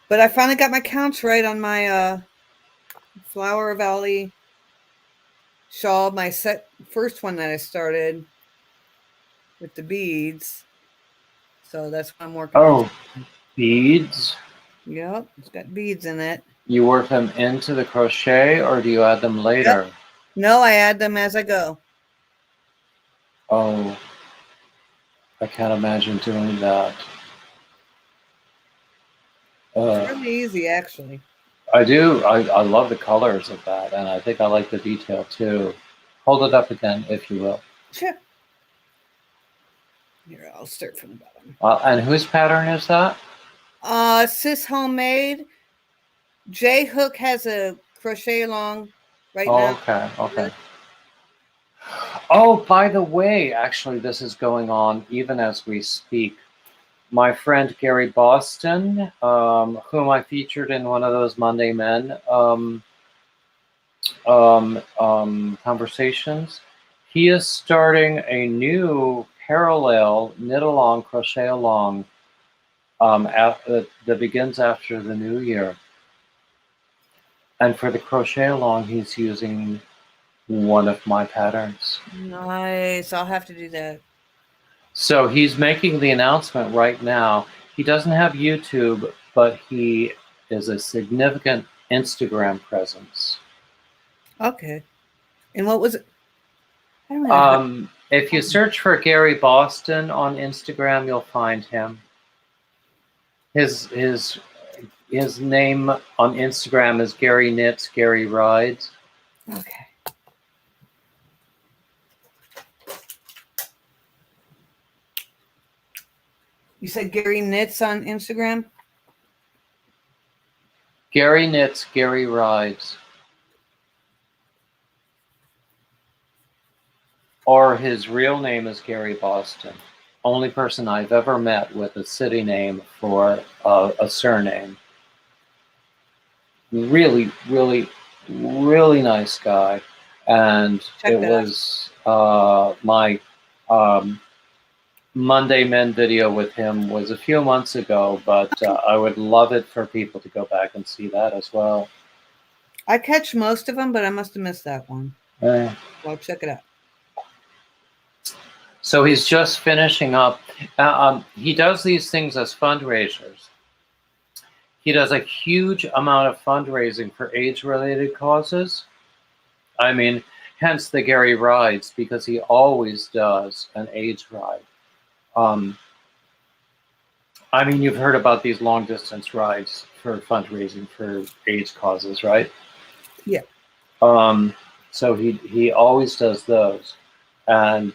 but I finally got my counts right on my Flower Valley shawl, my first one that I started with the beads. So that's what I'm working on. Oh, beads? Yep, it's got beads in it. You work them into the crochet or do you add them later? Yep. No, I add them as I go. Oh, I can't imagine doing that. It's really easy, actually. I do. I love the colors of that, and I think I like the detail too. Hold it up again, if you will. Sure. Here, I'll start from the bottom. And whose pattern is that? Sis Homemade. J Hook has a crochet along right now. Okay. Oh, by the way, actually, this is going on even as we speak. My friend Gary Boston, whom I featured in one of those Monday Men conversations, he is starting a new parallel knit along, crochet along that begins after the new year. And for the crochet along, he's using one of my patterns. Nice. I'll have to do that. So he's making the announcement right now. He doesn't have YouTube, but he is a significant Instagram presence. Okay. And what was it? I don't know. If you search for Gary Boston on Instagram, you'll find him. His name on Instagram is Gary Knits, Gary Rides. Okay. You said Gary Knits on Instagram? Gary Knits, Gary Rides. Or his real name is Gary Boston. Only person I've ever met with a city name for a surname. Really, really, really nice guy. And Check it that was my Monday Men video with him was a few months ago, but I would love it for people to go back and see that as well. I catch most of them, but I must have missed that one. I'll check it out. So he's just finishing up. He does these things as fundraisers. He does a huge amount of fundraising for AIDS-related causes. I mean, hence the Gary Rides, because he always does an AIDS ride. I mean, you've heard about these long-distance rides for fundraising for AIDS causes, right? Yeah. So he always does those, and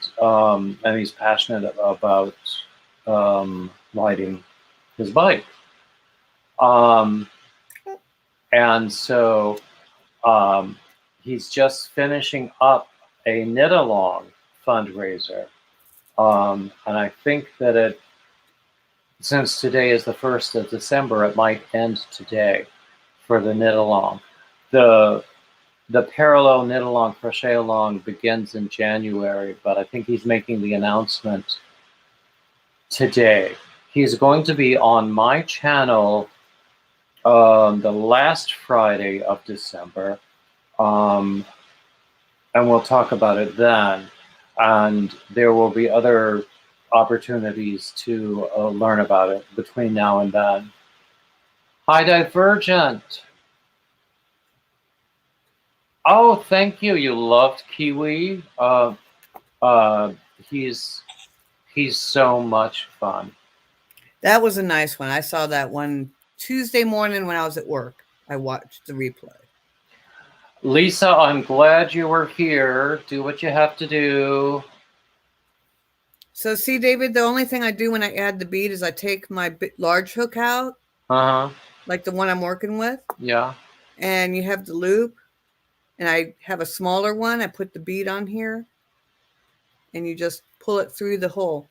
he's passionate about riding his bike. And so he's just finishing up a knit along fundraiser. And I think that since today is the 1st of December, it might end today for the knit along. The parallel knit along, crochet along begins in January, but I think he's making the announcement today. He's going to be on my channel the last Friday of December, and we'll talk about it then. And there will be other opportunities to learn about it between now and then. Hi, Divergent. Oh, thank you. You loved Kiwi. He's so much fun. That was a nice one. I saw that one Tuesday morning when I was at work. I watched the replay. Lisa, I'm glad you were here. Do what you have to do. So see, David, the only thing I do when I add the bead is I take my large hook out, like the one I'm working with. Yeah. And you have the loop, and I have a smaller one. I put the bead on here, and you just pull it through the hole.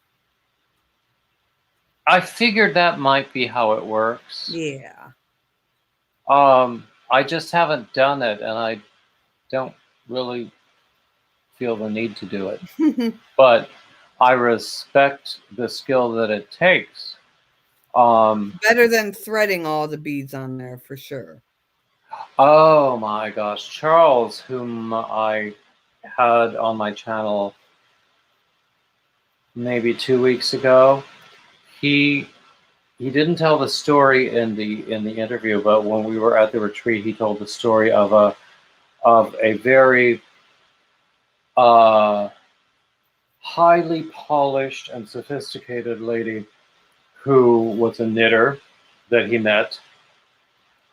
I figured that might be how it works. Yeah. I just haven't done it, and I don't really feel the need to do it. But I respect the skill that it takes. Better than threading all the beads on there, for sure. Oh my gosh. Charles, whom I had on my channel maybe 2 weeks ago, he didn't tell the story in the interview, but when we were at the retreat, he told the story of a very highly polished and sophisticated lady who was a knitter that he met,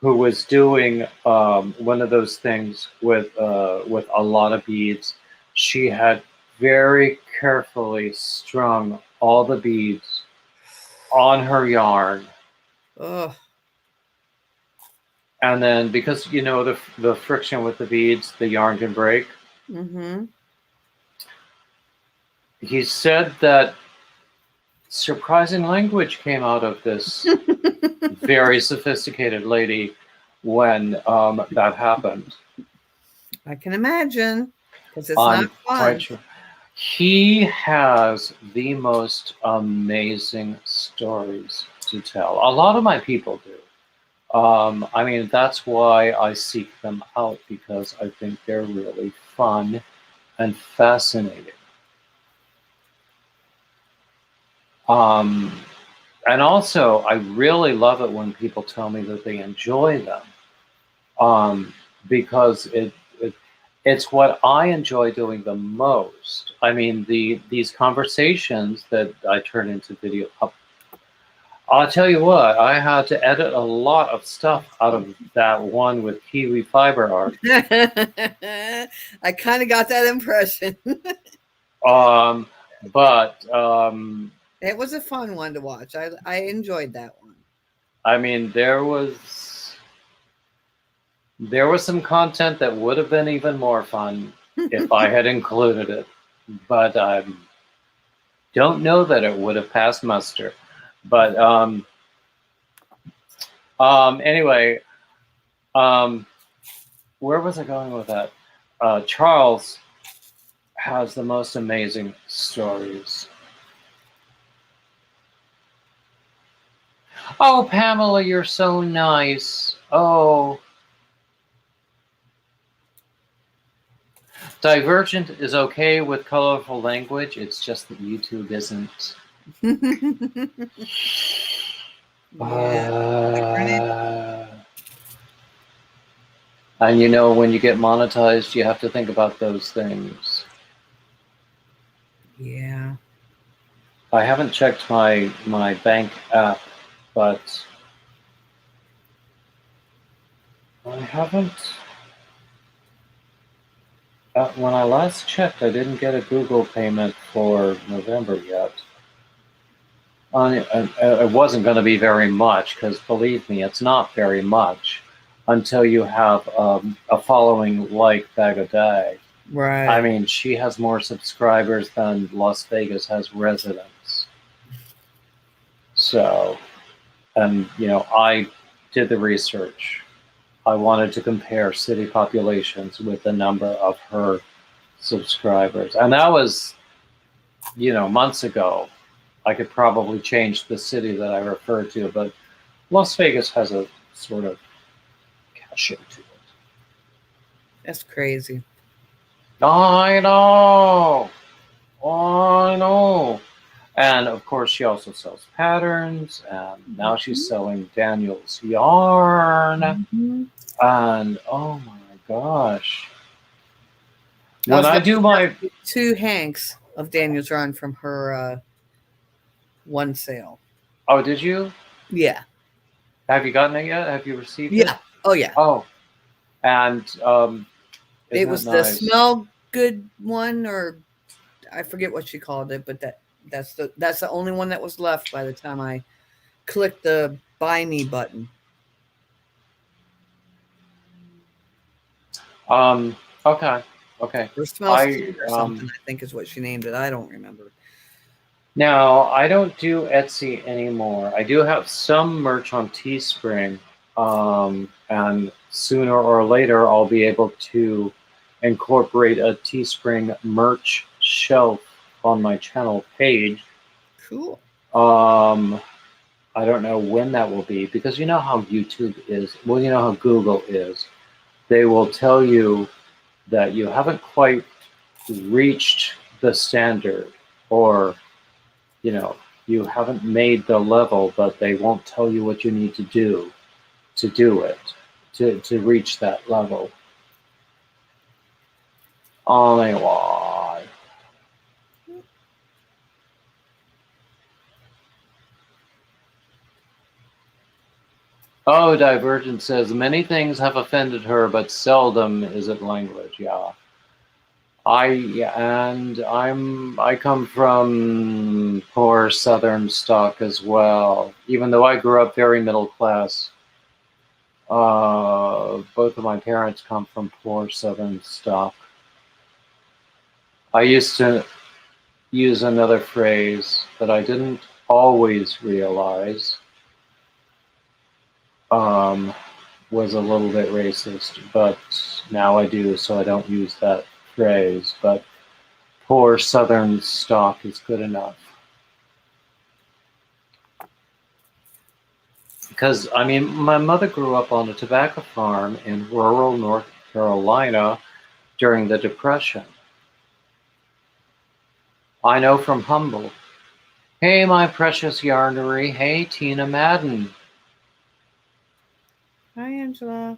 who was doing one of those things with a lot of beads. She had very carefully strung all the beads on her yarn. Ugh. And then, because you know the friction with the beads, the yarn can break. Mm-hmm. He said that surprising language came out of this very sophisticated lady when that happened. I can imagine, because it's not fun. Quite sure. He has the most amazing stories to tell. A lot of my people do. I mean, that's why I seek them out, because I think they're really fun and fascinating. Um, and also, I really love it when people tell me that they enjoy them, because it's what I enjoy doing the most. I mean, these conversations that I turn into video. I'll tell you what, I had to edit a lot of stuff out of that one with Kiwi fiber art. I kind of got that impression. But It was a fun one to watch. I enjoyed that one. I mean, there was some content that would have been even more fun if I had included it, but I don't know that it would have passed muster. But anyway, where was I going with that? Charles has the most amazing stories. Oh, Pamela, you're so nice. Oh. Divergent is okay with colorful language. It's just that YouTube isn't. And you know, when you get monetized, you have to think about those things. Yeah. I haven't checked my bank app, but I haven't. When I last checked, I didn't get a Google payment for November yet. It wasn't going to be very much, because believe me, it's not very much until you have a following like Bag a Day. Right. I mean, she has more subscribers than Las Vegas has residents. So, and you know, I did the research. I wanted to compare city populations with the number of her subscribers. And that was, you know, months ago. I could probably change the city that I refer to, but Las Vegas has a sort of cachet to it. That's crazy. I know. I know. And of course, she also sells patterns, and now she's selling Daniel's yarn. Mm-hmm. And oh my gosh. When I do my 2 hanks of Daniel's yarn from her one sale. Oh, did you? Yeah. Have you gotten it yet? Have you received it? Yeah. Oh yeah. Oh. And it was nice? The smell good one, or I forget what she called it, but that's the only one that was left by the time I clicked the buy me button. Okay. Okay. Or smells good or something, I think is what she named it. I don't remember. Now, I don't do Etsy anymore. I do have some merch on Teespring, and sooner or later I'll be able to incorporate a Teespring merch shelf on my channel page. Cool. I don't know when that will be, because you know how YouTube is. Well, you know how Google is. They will tell you that you haven't quite reached the standard, or you know, you haven't made the level, but they won't tell you what you need to do it, to reach that level. Anyway. Oh, Divergent says, many things have offended her, but seldom is it language. Yeah. I come from poor Southern stock as well. Even though I grew up very middle class, both of my parents come from poor Southern stock. I used to use another phrase that I didn't always realize was a little bit racist, but now I do, so I don't use that phrase. But poor Southern stock is good enough. Because, I mean, my mother grew up on a tobacco farm in rural North Carolina during the Depression. I know from Humble. Hey, my precious yarnery. Hey, Tina Madden. Hi, Angela.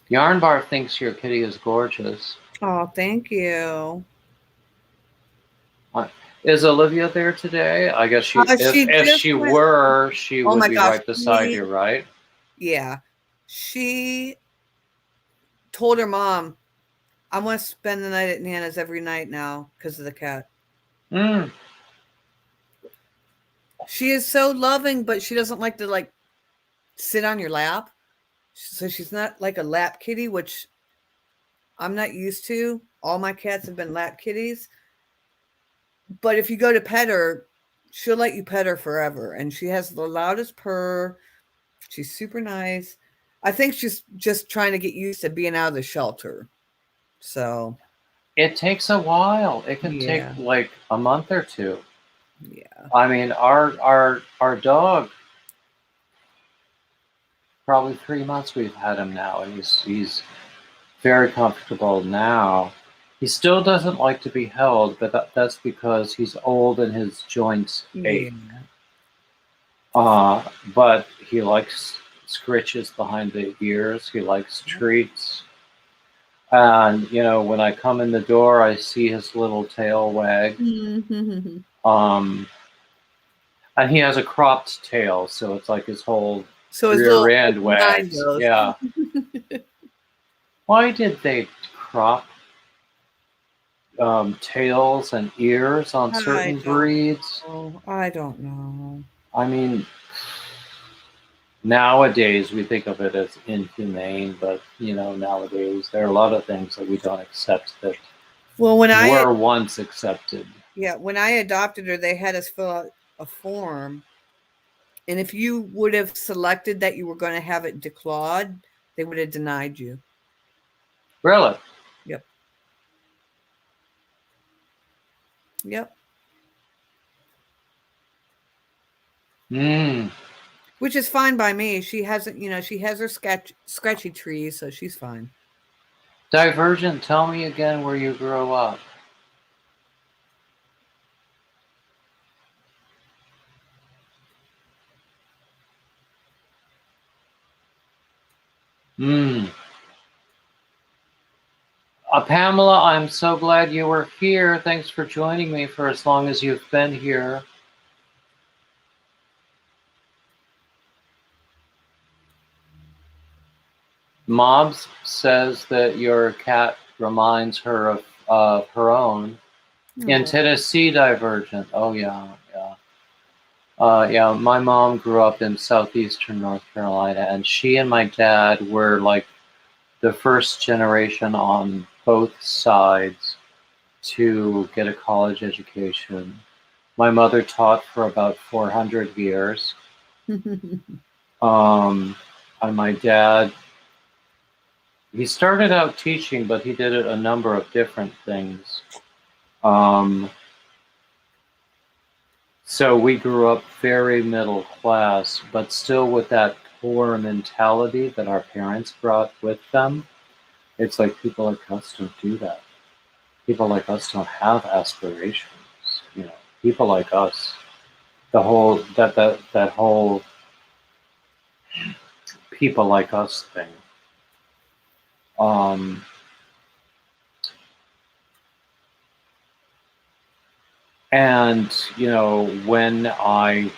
Yarnbar thinks your kitty is gorgeous. Oh, thank you. Is Olivia there today? I guess She if just she went. were, she Oh would my be gosh. right beside you, right? Yeah. She told her mom, I want to spend the night at Nana's every night now because of the cat. Mm. She is so loving, but she doesn't like to sit on your lap. So she's not like a lap kitty, which I'm not used to. All my cats have been lap kitties. But if you go to pet her, she'll let you pet her forever. And she has the loudest purr. She's super nice. I think she's just trying to get used to being out of the shelter. So It takes a while. It can take yeah. like a month or two. Yeah. I mean, our dog, probably 3 months we've had him now, and he's very comfortable now. He still doesn't like to be held, but that's because he's old and his joints Yeah. ache. But he likes scritches behind the ears. He likes treats. And, when I come in the door, I see his little tail wag. Um, and he has a cropped tail, so it's like his whole So his rear little end nine wags. goes. Yeah. Why did they crop tails and ears on certain breeds? I don't know. I mean, nowadays we think of it as inhumane, but nowadays there are a lot of things that we don't accept that Well, were once accepted. when I adopted her, they had us fill out a form. And if you would have selected that you were going to have it declawed, they would have denied you. Really? Yep. Yep. Mm. Which is fine by me. She hasn't, she has her scratchy trees, so she's fine. Divergent, tell me again where you grew up. Mm. Pamela, I'm so glad you were here. Thanks for joining me for as long as you've been here. Mobs says that your cat reminds her of her own. In Tennessee, Divergent. Oh, yeah, yeah. Yeah, my mom grew up in southeastern North Carolina, and she and my dad were like the first generation on both sides to get a college education. My mother taught for about 400 years. And my dad, he started out teaching, but he did a number of different things. So we grew up very middle class, but still with that poor mentality that our parents brought with them. It's like people like us don't do that. People like us don't have aspirations. People like us, that whole people like us thing. And when I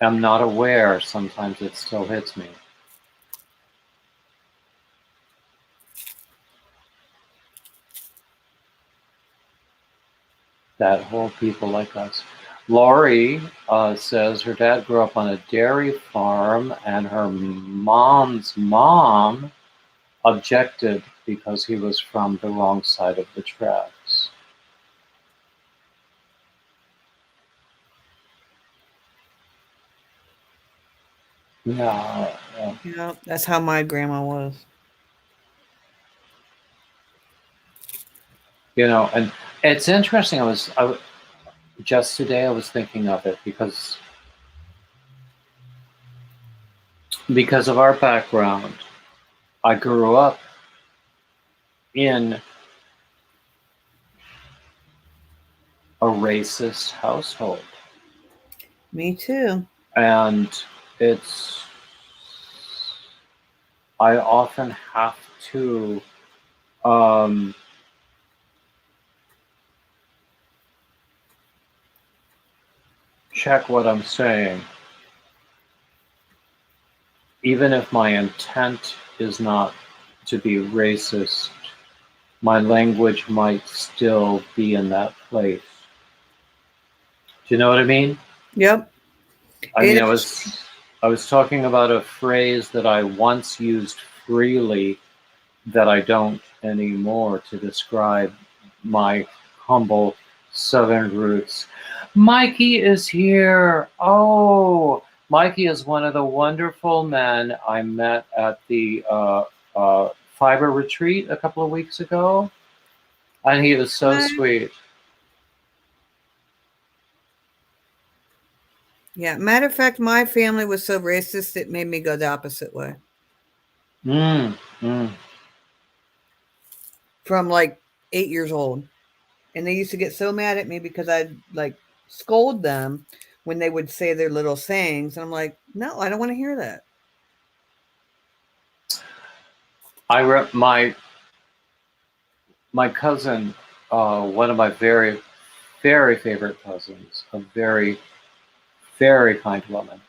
am not aware, sometimes it still hits me. That whole people like us. Lori says her dad grew up on a dairy farm, and her mom's mom objected because he was from the wrong side of the tracks. Yeah. Yeah, that's how my grandma was. And it's interesting. just today I was thinking of it because of our background. I grew up in a racist household, Me too. and it's I often have to um, check what I'm saying, even if my intent is not to be racist. My language might still be in that place. Do you know what I mean? Yep. I mean, It I is. was talking about a phrase that I once used freely that I don't anymore to describe my humble Southern roots. Mikey is here. Oh, Mikey is one of the wonderful men I met at the fiber retreat a couple of weeks ago, and he was so Hi. sweet. Yeah. Matter of fact, my family was so racist it made me go the opposite way. Mm, mm. From like 8 years old. And they used to get so mad at me because I'd like scold them when they would say their little sayings. And I'm like, no, I don't want to hear that. My cousin, one of my very very favorite cousins, a very very kind woman.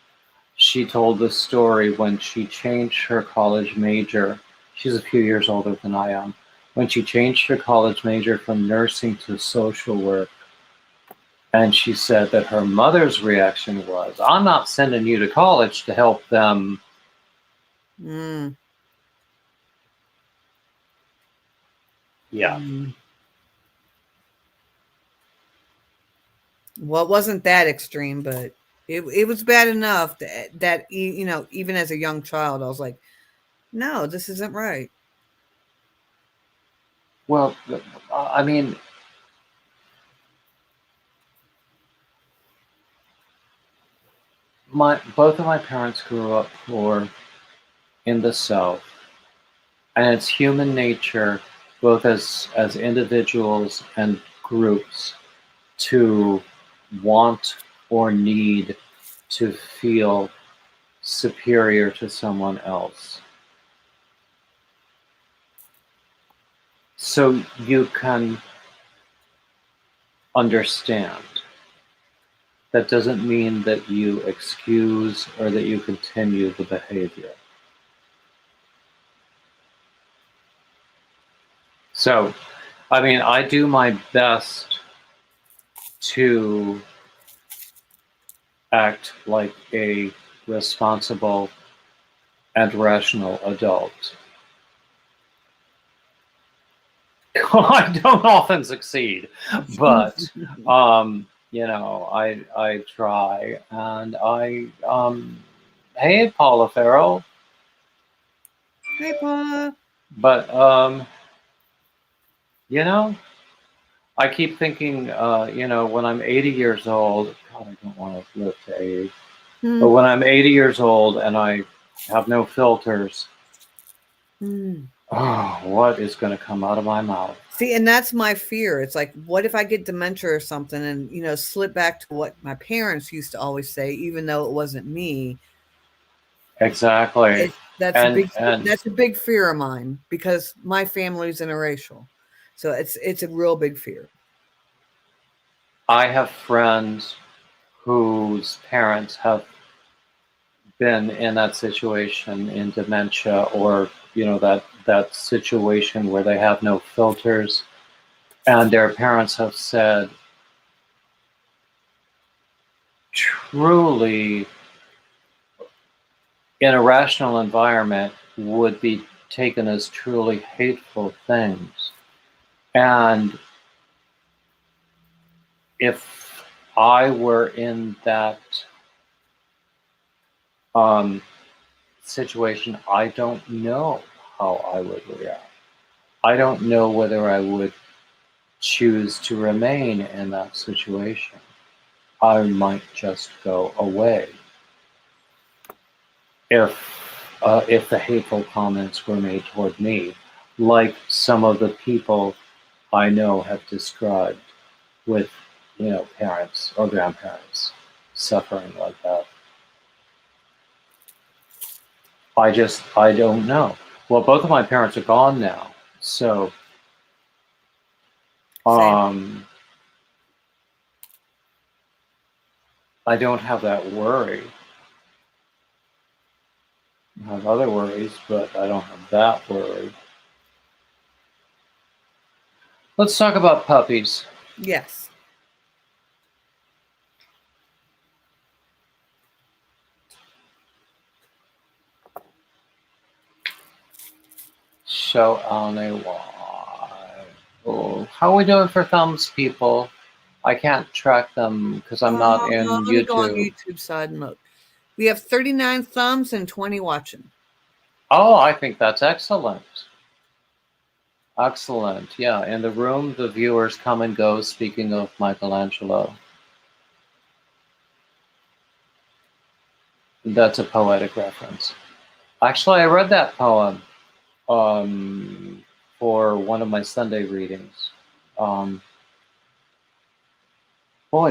She told the story when she changed her college major. She's a few years older than I am. When she changed her college major from nursing to social work, and she said that her mother's reaction was, "I'm not sending you to college to help them." Mm, Yeah. mm. Well, it wasn't that extreme, but it was bad enough that even as a young child, I was like, no, this isn't right. Well, I mean, my both of my parents grew up poor in the South, and it's human nature, both as individuals and groups, to want or need to feel superior to someone else. So you can understand. That doesn't mean that you excuse or that you continue the behavior. So, I mean, I do my best to act like a responsible and rational adult. I don't often succeed, but I try, and hey, Paula Farrell, Hey, Paula. but you know, I keep thinking, when I'm 80 years old, God, I don't want to live to 80, but Hmm. when I'm 80 years old and I have no filters, Hmm. oh, what is going to come out of my mouth? See, and that's my fear. It's like, what if I get dementia or something and, slip back to what my parents used to always say, even though it wasn't me? Exactly. It that's a And big and that's a big fear of mine because my family's interracial. So it's a real big fear. I have friends whose parents have been in that situation in dementia, or that situation where they have no filters, and their parents have said truly in a rational environment would be taken as truly hateful things. And if I were in that um, situation, I don't know how I would react. I don't know whether I would choose to remain in that situation. I might just go away if the hateful comments were made toward me, like some of the people I know have described with, parents or grandparents suffering like that. I don't know. Well, both of my parents are gone now, so Same. I don't have that worry. I have other worries, but I don't have that worry. Let's talk about puppies. Yes. So only one. Oh, how are we doing for thumbs, people? I can't track them because I'm not in Let me go on YouTube. YouTube side and look. We have 39 thumbs and 20 watching. Oh, I think that's excellent. Excellent. Yeah, in the room, the viewers come and go, speaking of Michelangelo. That's a poetic reference. Actually, I read that poem for one of my Sunday readings. Boy,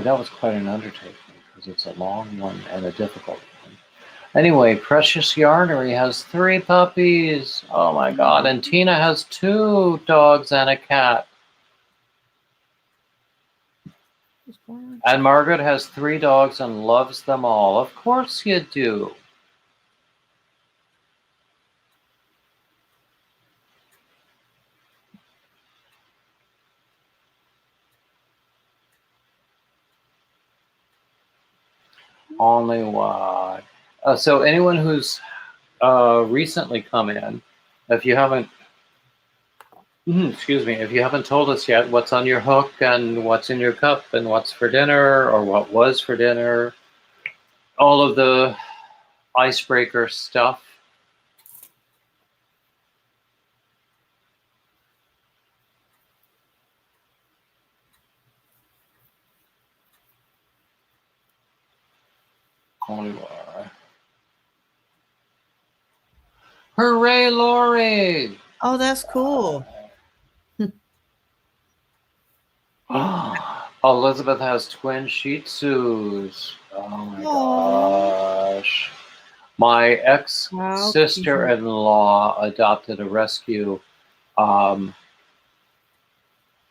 that was quite an undertaking because it's a long one and a difficult one. Anyway, Precious Yarnery has 3 puppies. Oh my God. And Tina has 2 dogs and a cat. And Margaret has 3 dogs and loves them all. Of course you do. Only one. So anyone who's recently come in, if you haven't, if you haven't told us yet what's on your hook and what's in your cup and what's for dinner or what was for dinner, all of the icebreaker stuff. Only one. Hooray, Lori! Oh, that's cool. Elizabeth has twin Shih Tzus. Oh my Aww. gosh. My ex-sister-in-law adopted a rescue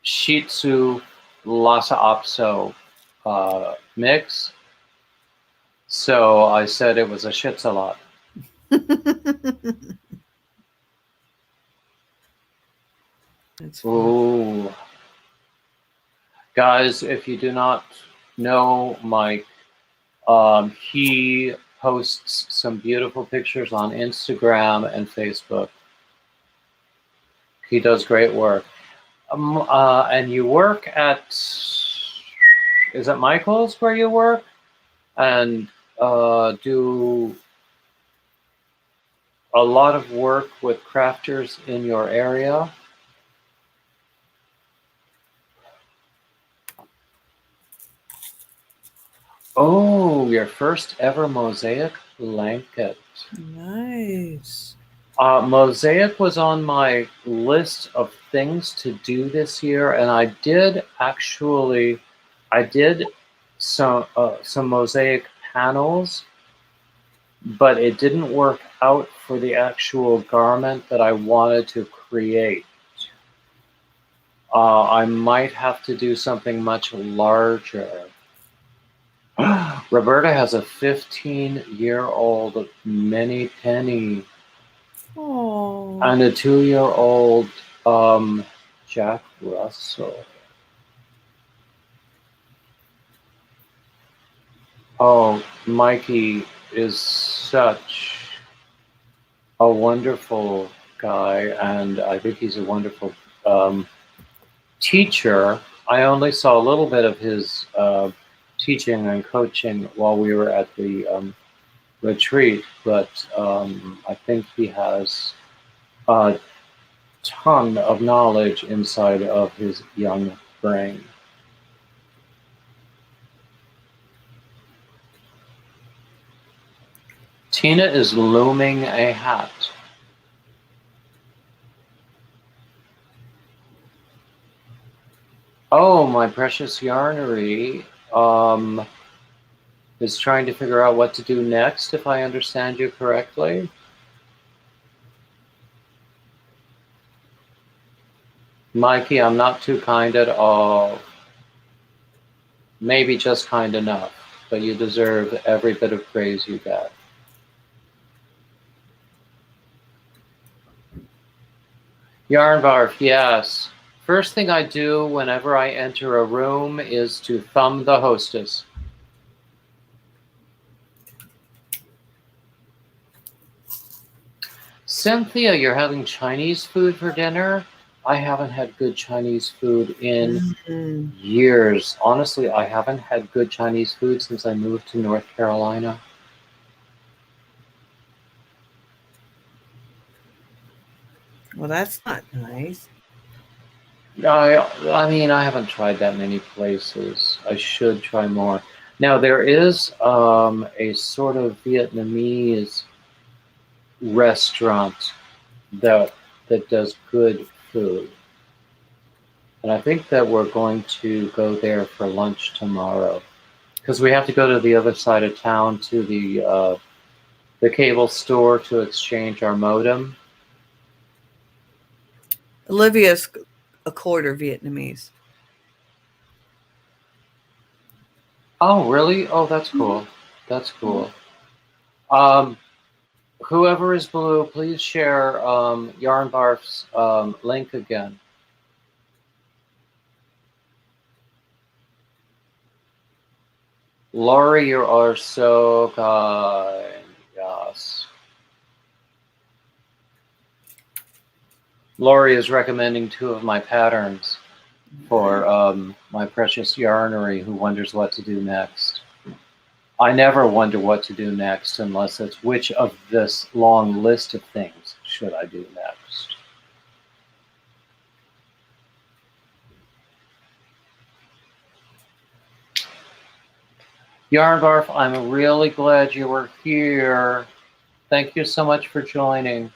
Shih Tzu Lhasa Apso mix. So I said it was a shit-a-lot. Ooh. Guys, if you do not know Mike, he posts some beautiful pictures on Instagram and Facebook. He does great work. And you work at, is it Michael's where you work? And do a lot of work with crafters in your area. Oh, your first ever mosaic blanket. Nice. Mosaic was on my list of things to do this year, and I did some mosaic panels, but it didn't work out for the actual garment that I wanted to create. I might have to do something much larger. Roberta has a 15-year-old mini penny. Oh. And a 2-year-old Jack Russell. Oh, Mikey is such a wonderful guy, and I think he's a wonderful teacher. I only saw a little bit of his teaching and coaching while we were at the retreat, but I think he has a ton of knowledge inside of his young brain. Tina is looming a hat. Oh, my precious yarnery is trying to figure out what to do next, if I understand you correctly. Mikey, I'm not too kind at all. Maybe just kind enough, but you deserve every bit of praise you get. Yarnbarf, yes. First thing I do whenever I enter a room is to thumb the hostess. Cynthia, you're having Chinese food for dinner? I haven't had good Chinese food in years. Honestly, I haven't had good Chinese food since I moved to North Carolina. Well, that's not nice. I mean, I haven't tried that many places. I should try more. Now, there is a sort of Vietnamese restaurant that does good food. And I think that we're going to go there for lunch tomorrow. Because we have to go to the other side of town to the cable store to exchange our modem. Olivia's a quarter Vietnamese. Oh, really? Oh, that's cool. That's cool. Whoever is blue, please share Yarnbarf's link again. Laurie, you are so kind. Yes. Laurie is recommending 2 of my patterns for my precious yarnery who wonders what to do next. I never wonder what to do next unless it's which of this long list of things should I do next. Yarnbarf, I'm really glad you were here. Thank you so much for joining.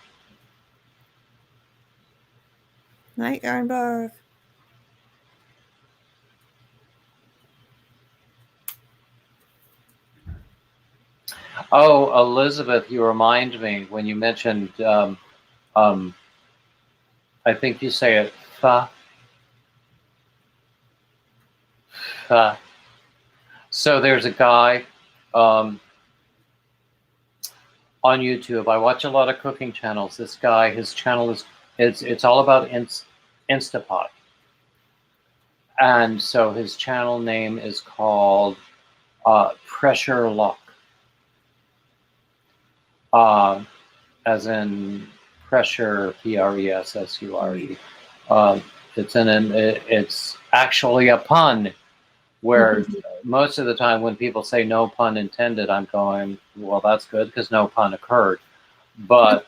Night, Yarnbarf. Oh, Elizabeth, you remind me when you mentioned, I think you say it, fa. Fa. So there's a guy on YouTube. I watch a lot of cooking channels. This guy, his channel is, it's all about Instapot. And so his channel name is called Pressure Luck. As in pressure, Pressure. It's actually a pun, where most of the time when people say no pun intended, I'm going, well, that's good because no pun occurred. But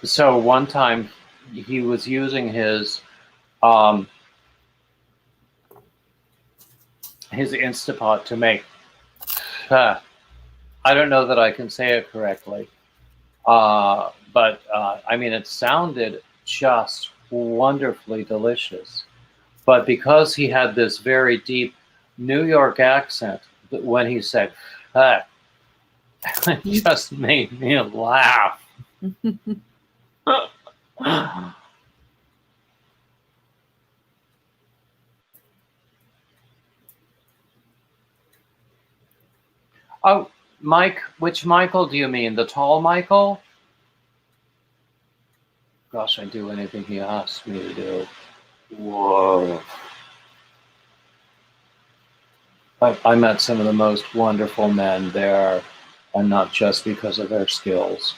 so one time he was using his Instapot to make, I don't know that I can say it correctly, but I mean, it sounded just wonderfully delicious. But because he had this very deep New York accent, when he said, it just made me laugh. Oh, Mike, which Michael do you mean? The tall Michael? Gosh, I'd do anything he asks me to do. Whoa. I met some of the most wonderful men there, and not just because of their skills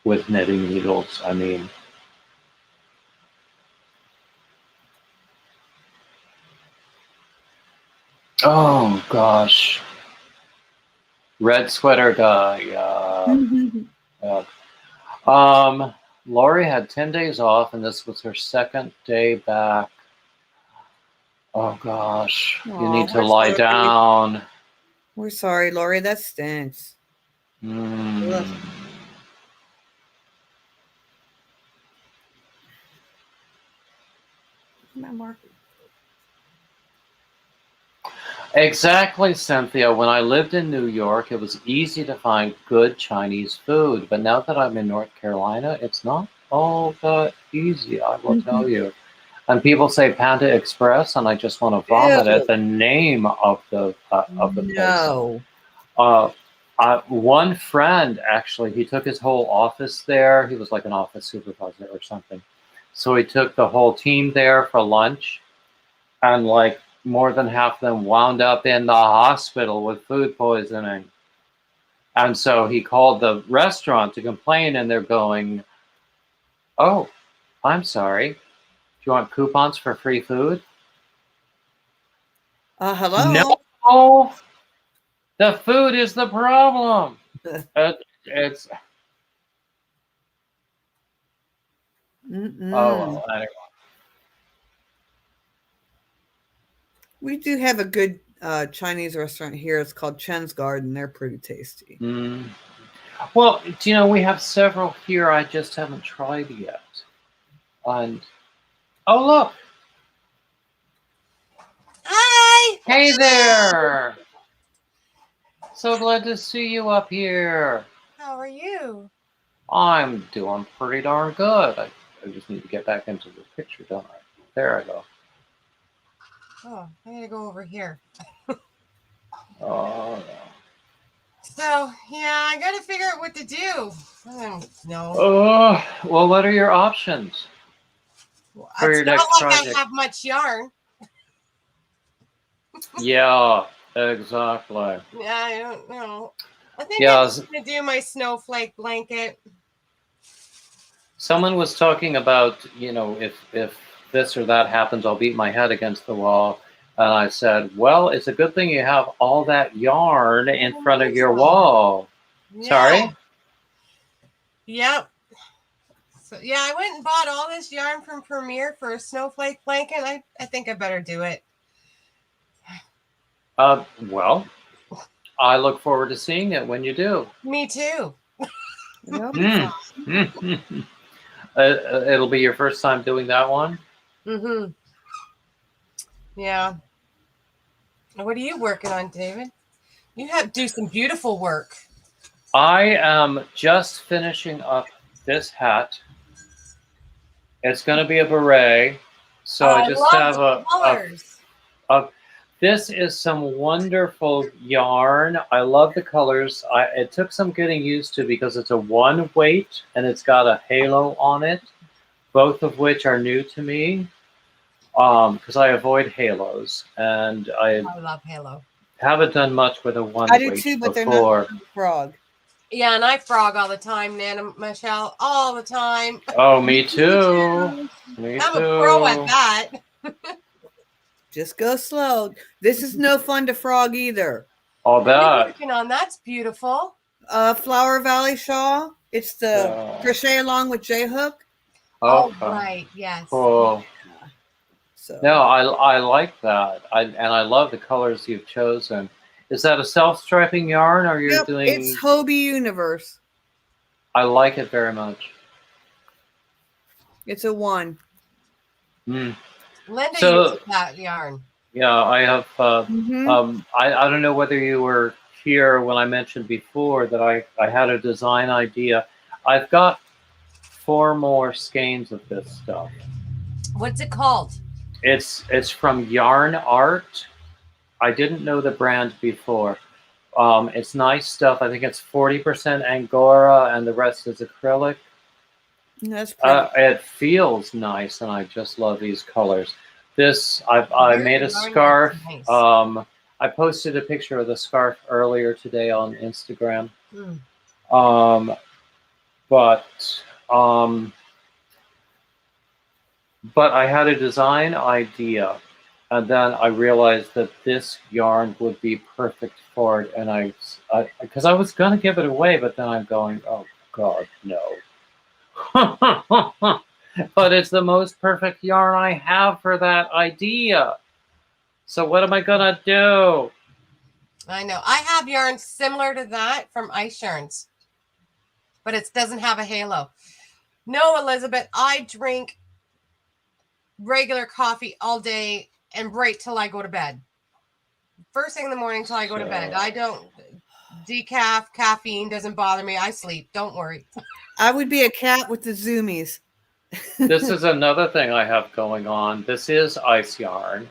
with knitting needles, I mean. Oh, gosh. Red sweater guy, Lori had 10 days off, and this was her second day back. Oh gosh, you Oh, need to we're lie sorry. down. We're sorry, Lori. That stinks. Ugh. Mm. Come on, Mark. Exactly, Cynthia. When I lived in New York, it was easy to find good Chinese food. But now that I'm in North Carolina, it's not all that easy, I will tell you. And people say Panda Express, and I just want to vomit at Ew. the name of the place. No. Uh, one friend actually, he took his whole office there. He was like an office supervisor or something. So he took the whole team there for lunch, and like more than half of them wound up in the hospital with food poisoning. And so he called the restaurant to complain, and they're going, "Oh, I'm sorry. Do you want coupons for free food?" Hello. No, the food is the problem. It's oh Mm-mm. well. Anyway. We do have a good Chinese restaurant here. It's called Chen's Garden. They're pretty tasty. Mm. Well, do you know we have several here? I just haven't tried yet. And oh look, Hi! hey there! So glad to see you up here. How are you? I'm doing pretty darn good. I just need to get back into the picture, don't I? There I go. Oh, I gotta go over here. Oh, So, yeah, I gotta figure out what to do. I don't know. well, what are your options for It's your not next like project? I have much yarn. Yeah, exactly. Yeah, I don't know. I think I'm Yeah, just gonna do my snowflake blanket. someone was talking about, if this or that happens, I'll beat my head against the wall. And I said, well, it's a good thing you have all that yarn in front of your wall. Yeah. Sorry? Yep. So yeah, I went and bought all this yarn from Premier for a snowflake blanket. I think I better do it. Well, I look forward to seeing it when you do. Me too. That'll be fun. It'll be your first time doing that one? Mm-hmm. Yeah. What are you working on, David? You have do some beautiful work. I am just finishing up this hat. It's going to be a beret. So I I just love have the colors. this is some wonderful yarn. I love the colors. It took some getting used to because it's a one weight and it's got a halo on it, both of which are new to me because I avoid halos and I I love Halo. haven't done much with a one I do weight too, but they're not before. frog. Yeah, and I frog all the time, Nana Michelle, all the time. Oh, me too. Me I'm a pro at too. that. Just go slow. This is no fun to frog either. All What are you that. working on? That's beautiful. Flower Valley Shawl. It's the Yeah. crochet along with J hook. Oh, Okay. right. Yes. Cool. So No, I like that. And I love the colors you've chosen. Is that a self-striping yarn or you're yep, doing? it's Hobie Universe. I like it very much. It's a one. Linda So uses that yarn. yeah, I have. Mm-hmm. I don't know whether you were here when I mentioned before that I had a design idea. I've got 4 more skeins of this stuff. What's it called? It's from Yarn Art. I didn't know the brand before. It's nice stuff. I think it's 40% Angora and the rest is acrylic. That's pretty. It feels nice, and I just love these colors. This I made a Yarn scarf. Nice. I posted a picture of the scarf earlier today on Instagram. Mm. But I had a design idea, and then I realized that this yarn would be perfect for it. And because I was gonna give it away, but then I'm going, oh God, no. But it's the most perfect yarn I have for that idea. So what am I gonna do? I know. I have yarn similar to that from Ice Yarns, but it doesn't have a halo. No, Elizabeth, I drink regular coffee all day and right till I go to bed. First thing in the morning till I go to bed. I don't decaf, caffeine doesn't bother me. I sleep. Don't worry. I would be a cat with the zoomies. This is another thing I have going on. This is ice yarn.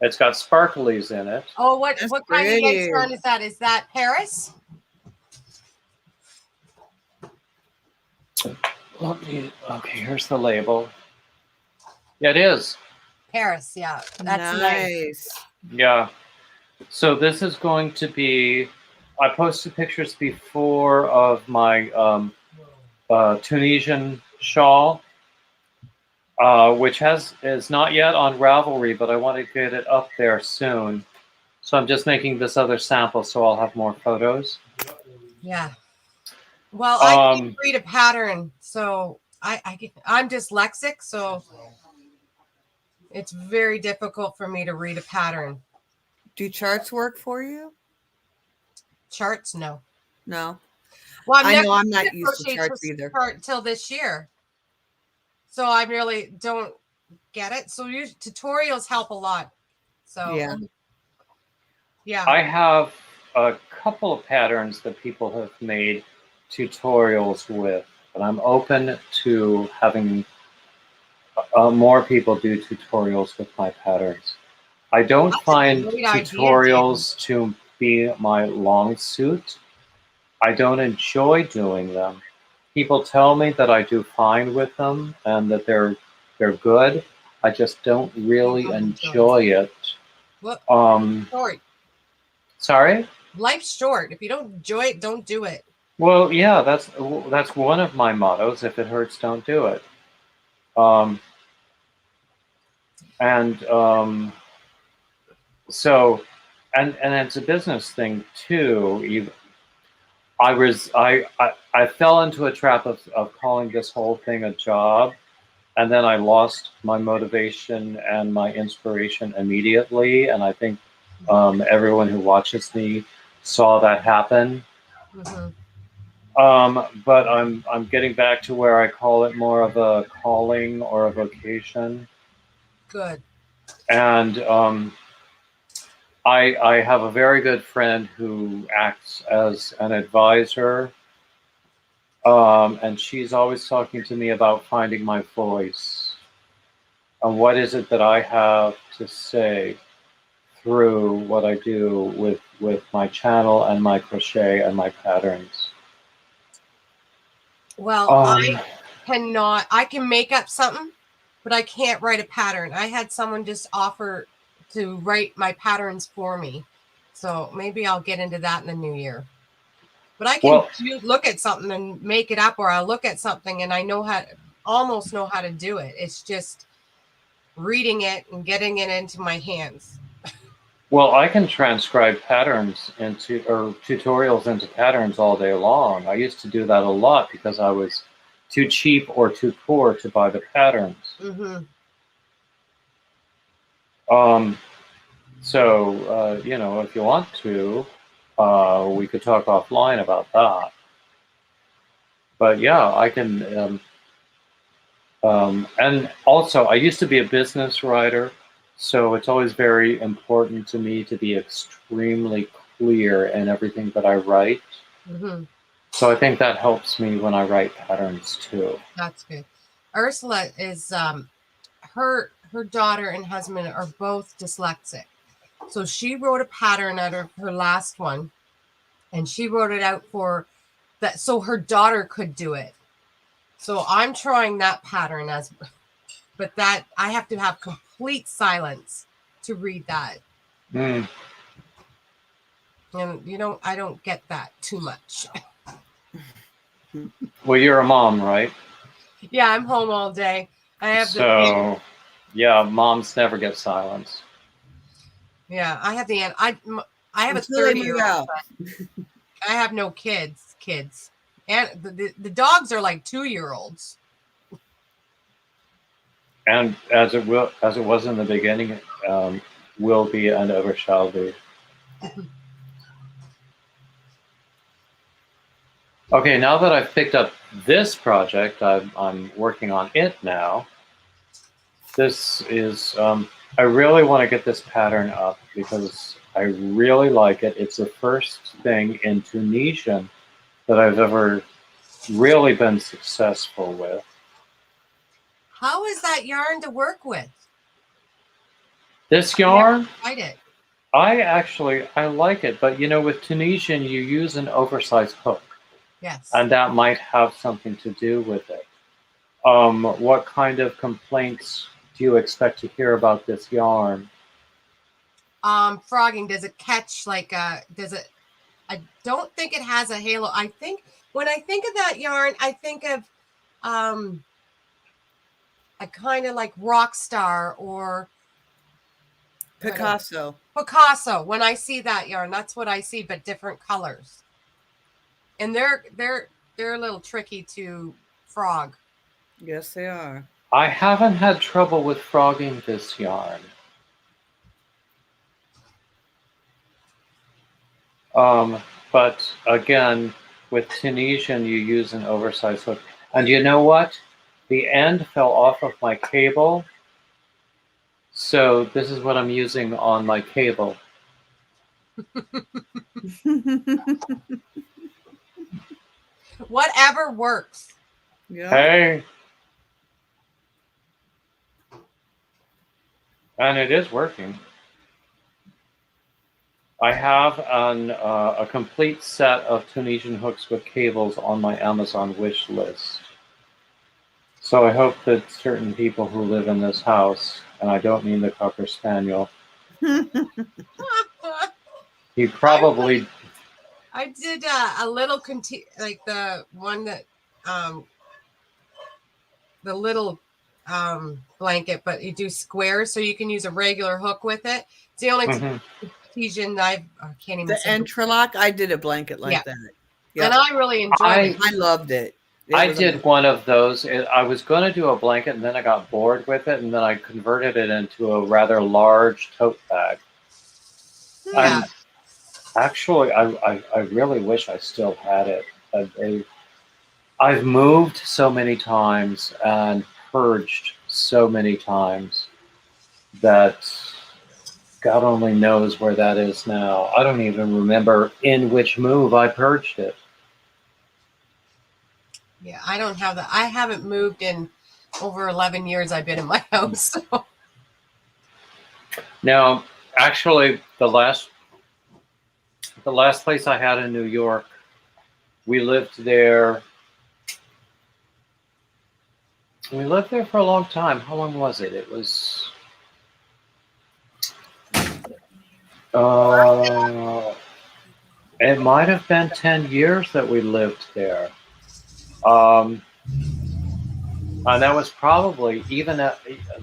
It's got sparklies in it. Oh, what That's kind of ice pretty. yarn is that? Is that Paris? Okay, here's the label. Yeah, it is. Paris, yeah. That's nice. Yeah. So this is going to be, I posted pictures before of my Tunisian shawl, which is not yet on Ravelry, but I want to get it up there soon. So I'm just making this other sample, so I'll have more photos. Yeah. Well, I can't read a pattern, so I'm dyslexic, so it's very difficult for me to read a pattern. Do charts work for you? Charts, no. No. Well, I know I'm not used to charts either. Till this year, so I really don't get it. So tutorials help a lot. So yeah. I have a couple of patterns that people have made tutorials with, and I'm open to having more people do tutorials with my patterns. I don't find tutorials to be my long suit. I don't enjoy doing them. People tell me that I do fine with them and that they're good. I just don't really enjoy it. Short. Sorry? Life's short. If you don't enjoy it, don't do it. Well, yeah, that's one of my mottos. If it hurts, don't do it. So, and it's a business thing too. I fell into a trap of calling this whole thing a job, and then I lost my motivation and my inspiration immediately. And I think everyone who watches me saw that happen. Mm-hmm. But I'm getting back to where I call it more of a calling or a vocation. Good. And I have a very good friend who acts as an advisor, and she's always talking to me about finding my voice and what is it that I have to say through what I do with my channel and my crochet and my patterns. Well, I can make up something, but I can't write a pattern. I had someone just offer to write my patterns for me. So maybe I'll get into that in the new year. But I can look at something and make it up, or I'll look at something and I almost know how to do it. It's just reading it and getting it into my hands. Well, I can transcribe patterns or tutorials into patterns all day long. I used to do that a lot because I was too cheap or too poor to buy the patterns. Mm-hmm. So, if you want to, we could talk offline about that. But yeah, I can. And also, I used to be a business writer, so it's always very important to me to be extremely clear in everything that I write. Mm-hmm. So I think that helps me when I write patterns too. That's good. Ursula is her daughter and husband are both dyslexic. So she wrote a pattern out of her last one, and she wrote it out for that so her daughter could do it. So I'm trying that pattern but that I have to have complete silence to read that. Mm. And I don't get that too much. Well, you're a mom, right? Yeah, I'm home all day. I have yeah, moms never get silence. Yeah, I have I have Until a 30-year-old. I have no kids. And the dogs are like 2-year-olds. And as it was in the beginning, will be and ever shall be. Okay, now that I've picked up this project, I'm working on it now. This is, I really want to get this pattern up because I really like it. It's the first thing in Tunisian that I've ever really been successful with. How is that yarn to work with? This yarn, I did. I like it, but with Tunisian, you use an oversized hook. Yes. And that might have something to do with it. What kind of complaints do you expect to hear about this yarn? Frogging, does it catch does it, I don't think it has a halo. I think when I think of that yarn, I think of a kind of like Rockstar or Picasso. Picasso. When I see that yarn, that's what I see, but different colors. And they're a little tricky to frog. Yes, they are. I haven't had trouble with frogging this yarn. But again, with Tunisian, you use an oversized hook. And you know what? The end fell off of my cable. So this is what I'm using on my cable. Whatever works. Yeah. Hey. And it is working. I have a complete set of Tunisian hooks with cables on my Amazon wish list. So I hope that certain people who live in this house, and I don't mean the Cocker Spaniel, he probably... I did a little, like the one that, the little blanket, but you do squares, so you can use a regular hook with it. It's the only Tunisian I can't even the say. Entrelac, I did a blanket like that. Yeah. And I really enjoyed it. I loved it. I did one of those. I was going to do a blanket, and then I got bored with it, and then I converted it into a rather large tote bag. Yeah. And actually, I really wish I still had it. I've moved so many times and purged so many times that God only knows where that is now. I don't even remember in which move I purged it. Yeah, I don't have that. I haven't moved in over 11 years I've been in my house. So. Now, actually, the last place I had in New York, we lived there. We lived there for a long time. How long was it? It was... it might have been 10 years that we lived there. And that was probably even the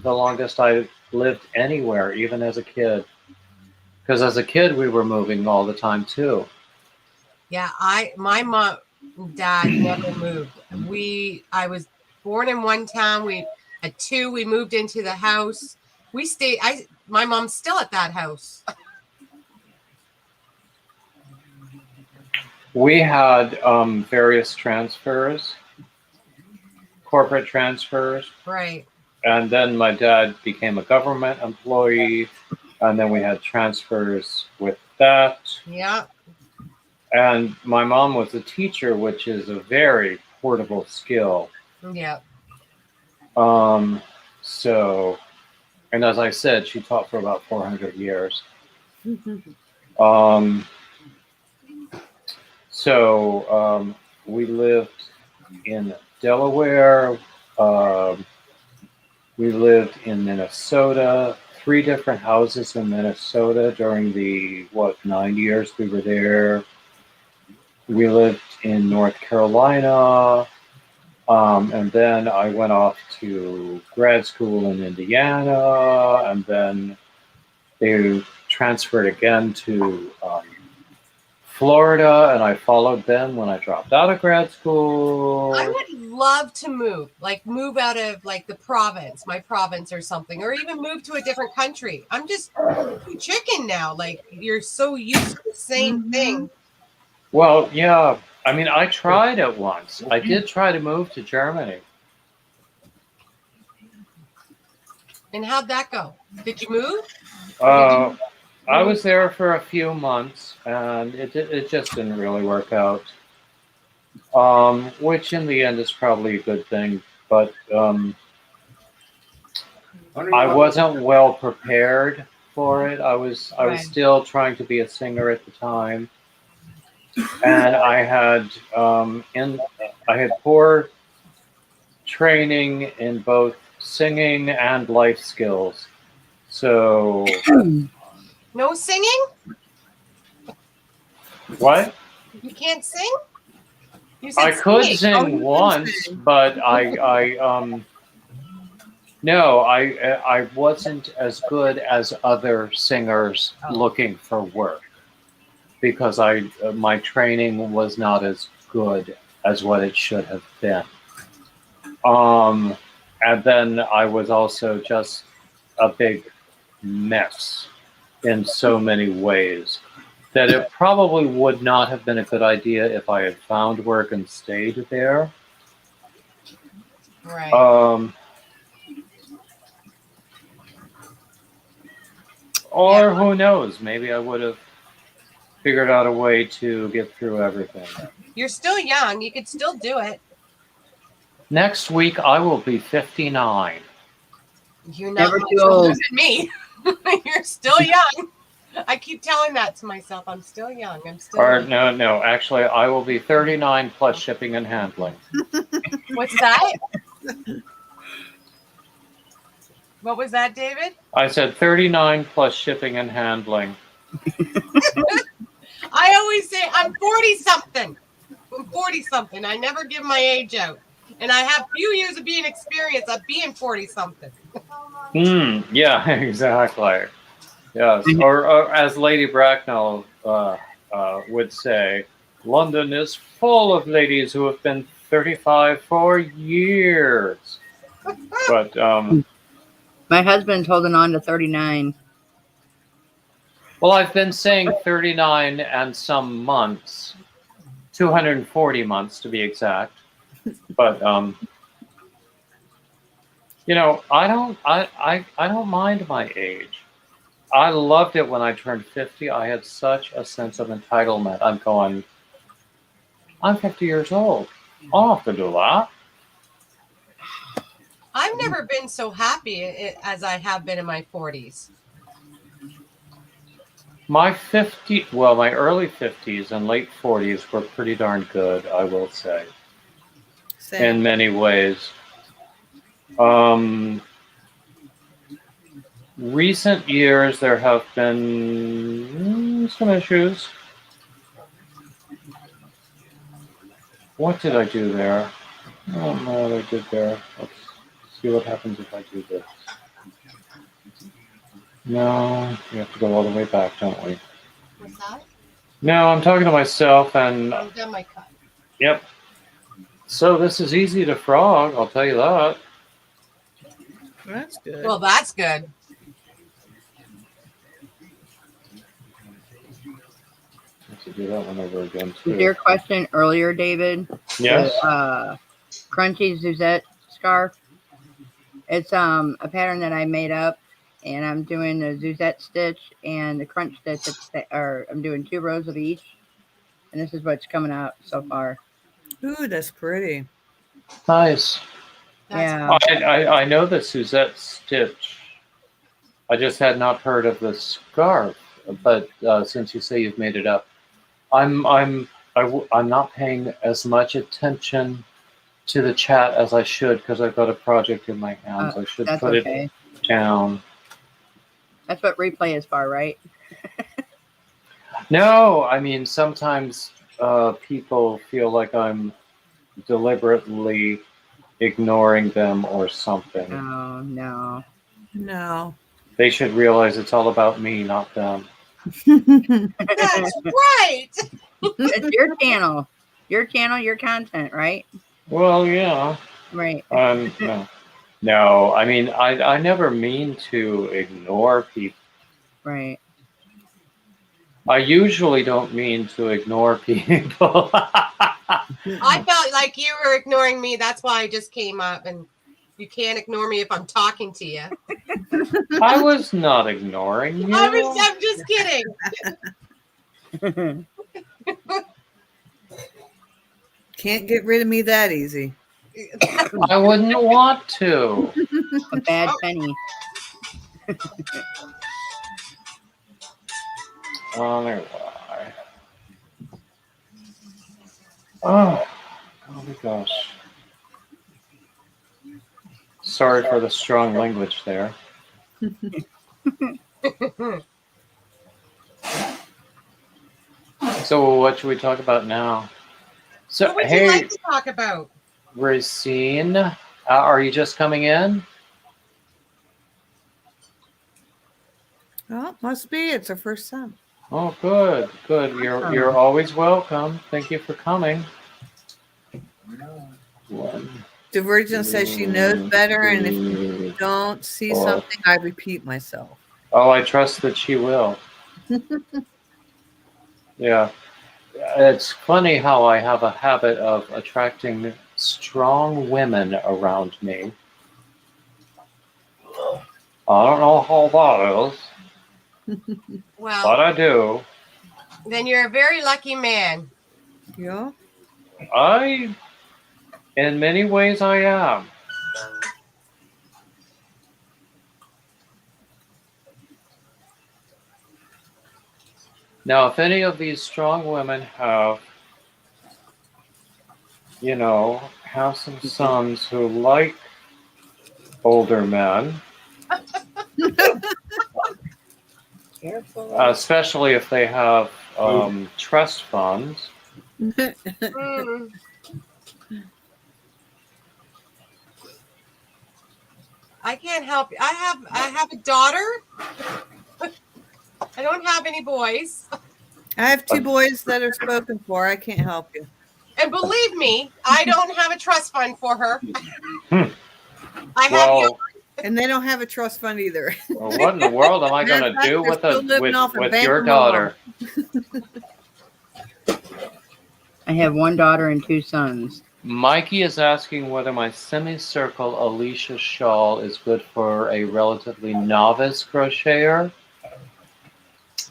longest I lived anywhere, even as a kid. Because as a kid, we were moving all the time, too. Yeah, my mom and dad never moved. I was born in one town. At 2, we moved into the house. We stayed. My mom's still at that house. We had various transfers, corporate transfers. Right. And then my dad became a government employee, and then we had transfers with that. Yeah. And my mom was a teacher, which is a very portable skill. Yeah. So, and as I said, she taught for about 400 years. So we lived in Delaware. We lived in Minnesota, 3 different houses in Minnesota during the, 9 years we were there. We lived in North Carolina. And then I went off to grad school in Indiana, and then they transferred again to Florida, and I followed them when I dropped out of grad school. I would love to move out of like the province, my province or something, or even move to a different country. I'm just too chicken now. Like you're so used to the same thing. Well, yeah. I mean, I tried it once. I did try to move to Germany. And how'd that go? Did you move? I was there for a few months, and it just didn't really work out. Which in the end is probably a good thing, but I wasn't well prepared for it. I was still trying to be a singer at the time, and I had poor training in both singing and life skills. So no singing? What? You can't sing? You said I could singing. sing once, but no, I wasn't as good as other singers looking for work because my training was not as good as what it should have been. And then I was also just a big mess in so many ways that it probably would not have been a good idea if I had found work and stayed there. Right. Or who knows? Maybe I would have figured out a way to get through everything. You're still young. You could still do it. Next week, I will be 59. You're not much older than me. You're still young. I keep telling that to myself. I'm still young. I'm still young. No. Actually, I will be 39 plus shipping and handling. What's that? What was that, David? I said 39 plus shipping and handling. I always say I'm 40-something. I'm 40-something. I never give my age out. And I have few years of being experienced of being 40-something. Yeah, exactly. Yes. Or as Lady Bracknell would say, London is full of ladies who have been 35 for years. But my husband's holding on to 39. Well, I've been saying 39 and some months, 240 months to be exact. But I don't mind my age. I loved it when I turned 50. I had such a sense of entitlement. I'm 50 years old. I'll have to do that. I've never been so happy as I have been in my 40s. My early 50s and late 40s were pretty darn good, I will say. Same. In many ways. Recent years, there have been some issues. What did I do there? I don't know what I did there. Let's see what happens if I do this. No, we have to go all the way back, don't we? What's that? No, I'm talking to myself and... I've done my cut. Yep. So this is easy to frog, I'll tell you that. That's good. Well, that's good. To do that one over again too. Your question earlier, David. Yes. Crunchy Suzette scarf. It's a pattern that I made up, and I'm doing the Suzette stitch and the crunch stitch. I'm doing 2 rows of each, and this is what's coming out so far. Ooh, that's pretty. Nice. Yeah. I know the Suzette stitch. I just had not heard of the scarf, but since you say you've made it up, I'm not paying as much attention to the chat as I should because I've got a project in my hands. I should put it down. That's what replay is for, right? No, I mean sometimes people feel like I'm deliberately ignoring them or something. Oh, no. No. They should realize it's all about me, not them. That's right. It's your channel. Your channel, your content, right? Well, yeah. Right. No. No, I mean, I never mean to ignore people. Right. I usually don't mean to ignore people. I felt like you were ignoring me. That's why I just came up, and you can't ignore me if I'm talking to you. I was not ignoring you. I'm just kidding. Can't get rid of me that easy. I wouldn't want to. A bad penny. Oh, there why. Oh my gosh. Sorry for the strong language there. So what should we talk about now? So What would hey, you like to talk about? Racine, are you just coming in? Oh, must be. It's our first time. Oh, good. You're always welcome. Thank you for coming. Divergent says she knows better, and if you don't see something, I repeat myself. Oh, I trust that she will. Yeah. It's funny how I have a habit of attracting strong women around me. I don't know how that is, Well, but I do. then you're a very lucky man. Yeah. In many ways, I am. Now, if any of these strong women have some sons who like older men, Careful. especially if they have trust funds. Mm. I can't help you. I have a daughter. I don't have any boys. I have 2 boys that are spoken for. I can't help you. And believe me, I don't have a trust fund for her. I have Well, And they don't have a trust fund either. what in the world am I going to do They're with still living off of with Bank your of Mom. daughter? I have 1 daughter and 2 sons. Mikey is asking whether my semicircle Alicia shawl is good for a relatively novice crocheter.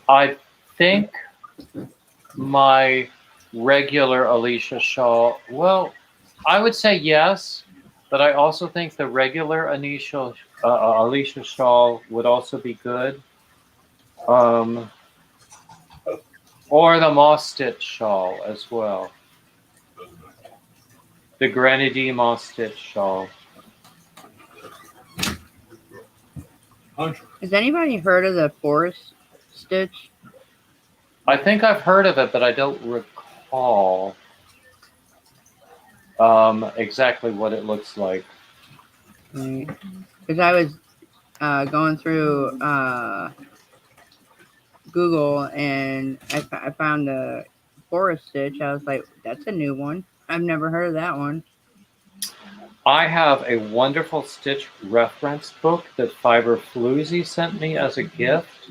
I think my regular Alicia shawl, well, I would say yes, but I also think the regular Alicia shawl would also be good. Or the moss stitch shawl as well. The Grenadine moss stitch shawl. Has anybody heard of the forest stitch? I think I've heard of it, but I don't recall exactly what it looks like. Because I was going through Google and I found the forest stitch. I was like, that's a new one. I've never heard of that one. I have a wonderful stitch reference book that Fiber Floozy sent me as a gift.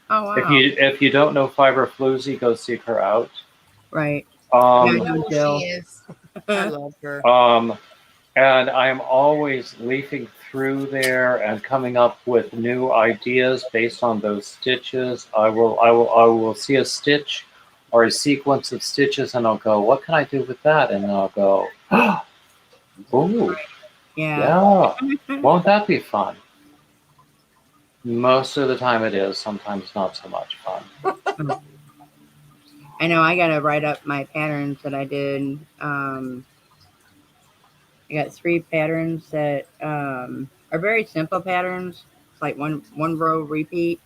Oh wow! If you don't know Fiber Floozy, go seek her out. Right. I know who she is. I love her. And I am always leafing through there and coming up with new ideas based on those stitches. I will see a stitch or a sequence of stitches, and I'll go, what can I do with that? And then I'll go, ooh, yeah. Won't that be fun? Most of the time it is. Sometimes not so much fun. I know I got to write up my patterns that I did. I got 3 patterns that are very simple patterns. It's like one row repeat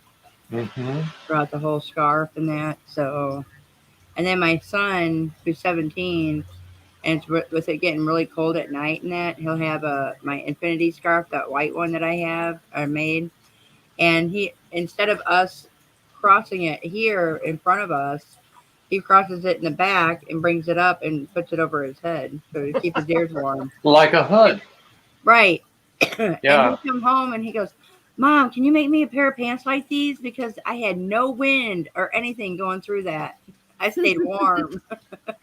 throughout the whole scarf and that. So, and then my son, who's 17, and it's with it getting really cold at night and that, he'll have my infinity scarf, that white one that I have made. And he, instead of us crossing it here in front of us, he crosses it in the back and brings it up and puts it over his head so to keep his ears warm. Like a hood. Right. Yeah. And he'll come home and he goes, Mom, can you make me a pair of pants like these? Because I had no wind or anything going through that. I stayed warm.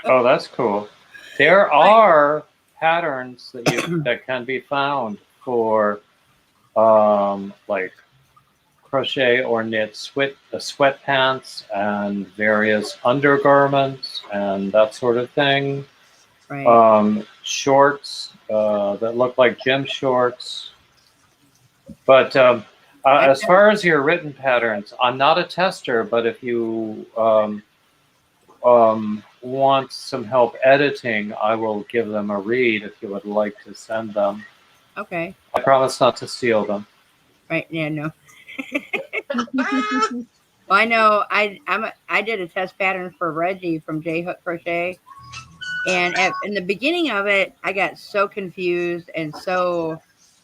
Oh, that's cool. There are patterns that can be found for like crochet or knit sweatpants and various undergarments and that sort of thing. Right. Shorts that look like gym shorts. But as far as your written patterns, I'm not a tester, but if you want some help editing, I will give them a read if you would like to send them. Okay. I promise not to steal them. Right. Yeah, no. Well, I know I did a test pattern for Reggie from J Hook Crochet. And in the beginning of it, I got so confused and so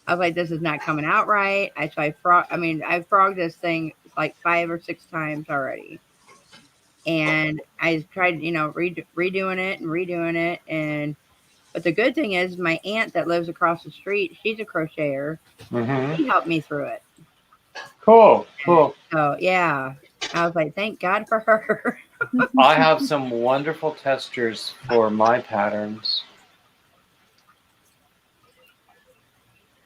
I was like, this is not coming out right. I frogged this thing like 5 or 6 times already. And I tried, redoing it. But the good thing is my aunt that lives across the street, she's a crocheter. Mm-hmm. She helped me through it. Cool. So yeah, I was like, thank God for her. I have some wonderful testers for my patterns.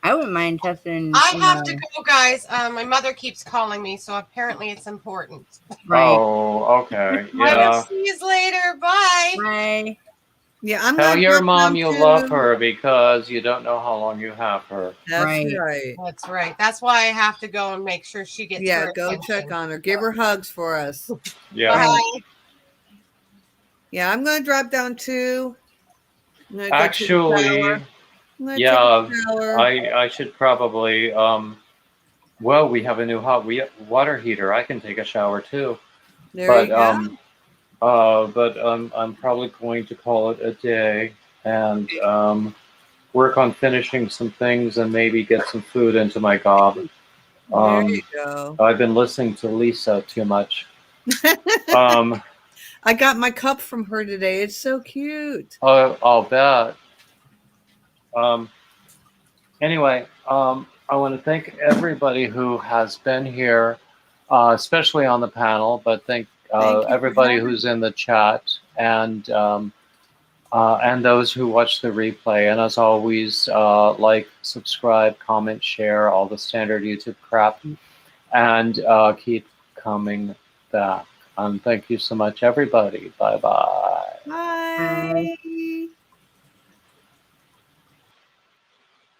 I wouldn't mind testing. I have to go, guys. My mother keeps calling me, so apparently it's important. Right. Oh, okay. I Yeah. will see you later. Bye. Bye. Yeah, I'm Tell gonna your drop mom down you to- love her because you don't know how long you have her. That's Right. right. That's right. That's why I have to go and make sure she gets Yeah, her go attention. check on her. Give her hugs for us. Yeah. Bye. Yeah, I'm gonna drop down too. I'm gonna go Actually, take a shower. I'm gonna yeah, take a shower. I should probably well, we have a new hot water heater. I can take a shower too. There you go. But I'm probably going to call it a day and work on finishing some things and maybe get some food into my gob. There you go. I've been listening to Lisa too much. I got my cup from her today. It's so cute. I'll bet. Anyway, I want to thank everybody who has been here, especially on the panel, but thank Thank you for everybody having who's in the chat and those who watch the replay. And as always, like, subscribe, comment, share, all the standard YouTube crap, and keep coming back. Thank you so much, everybody. Bye-bye. Bye.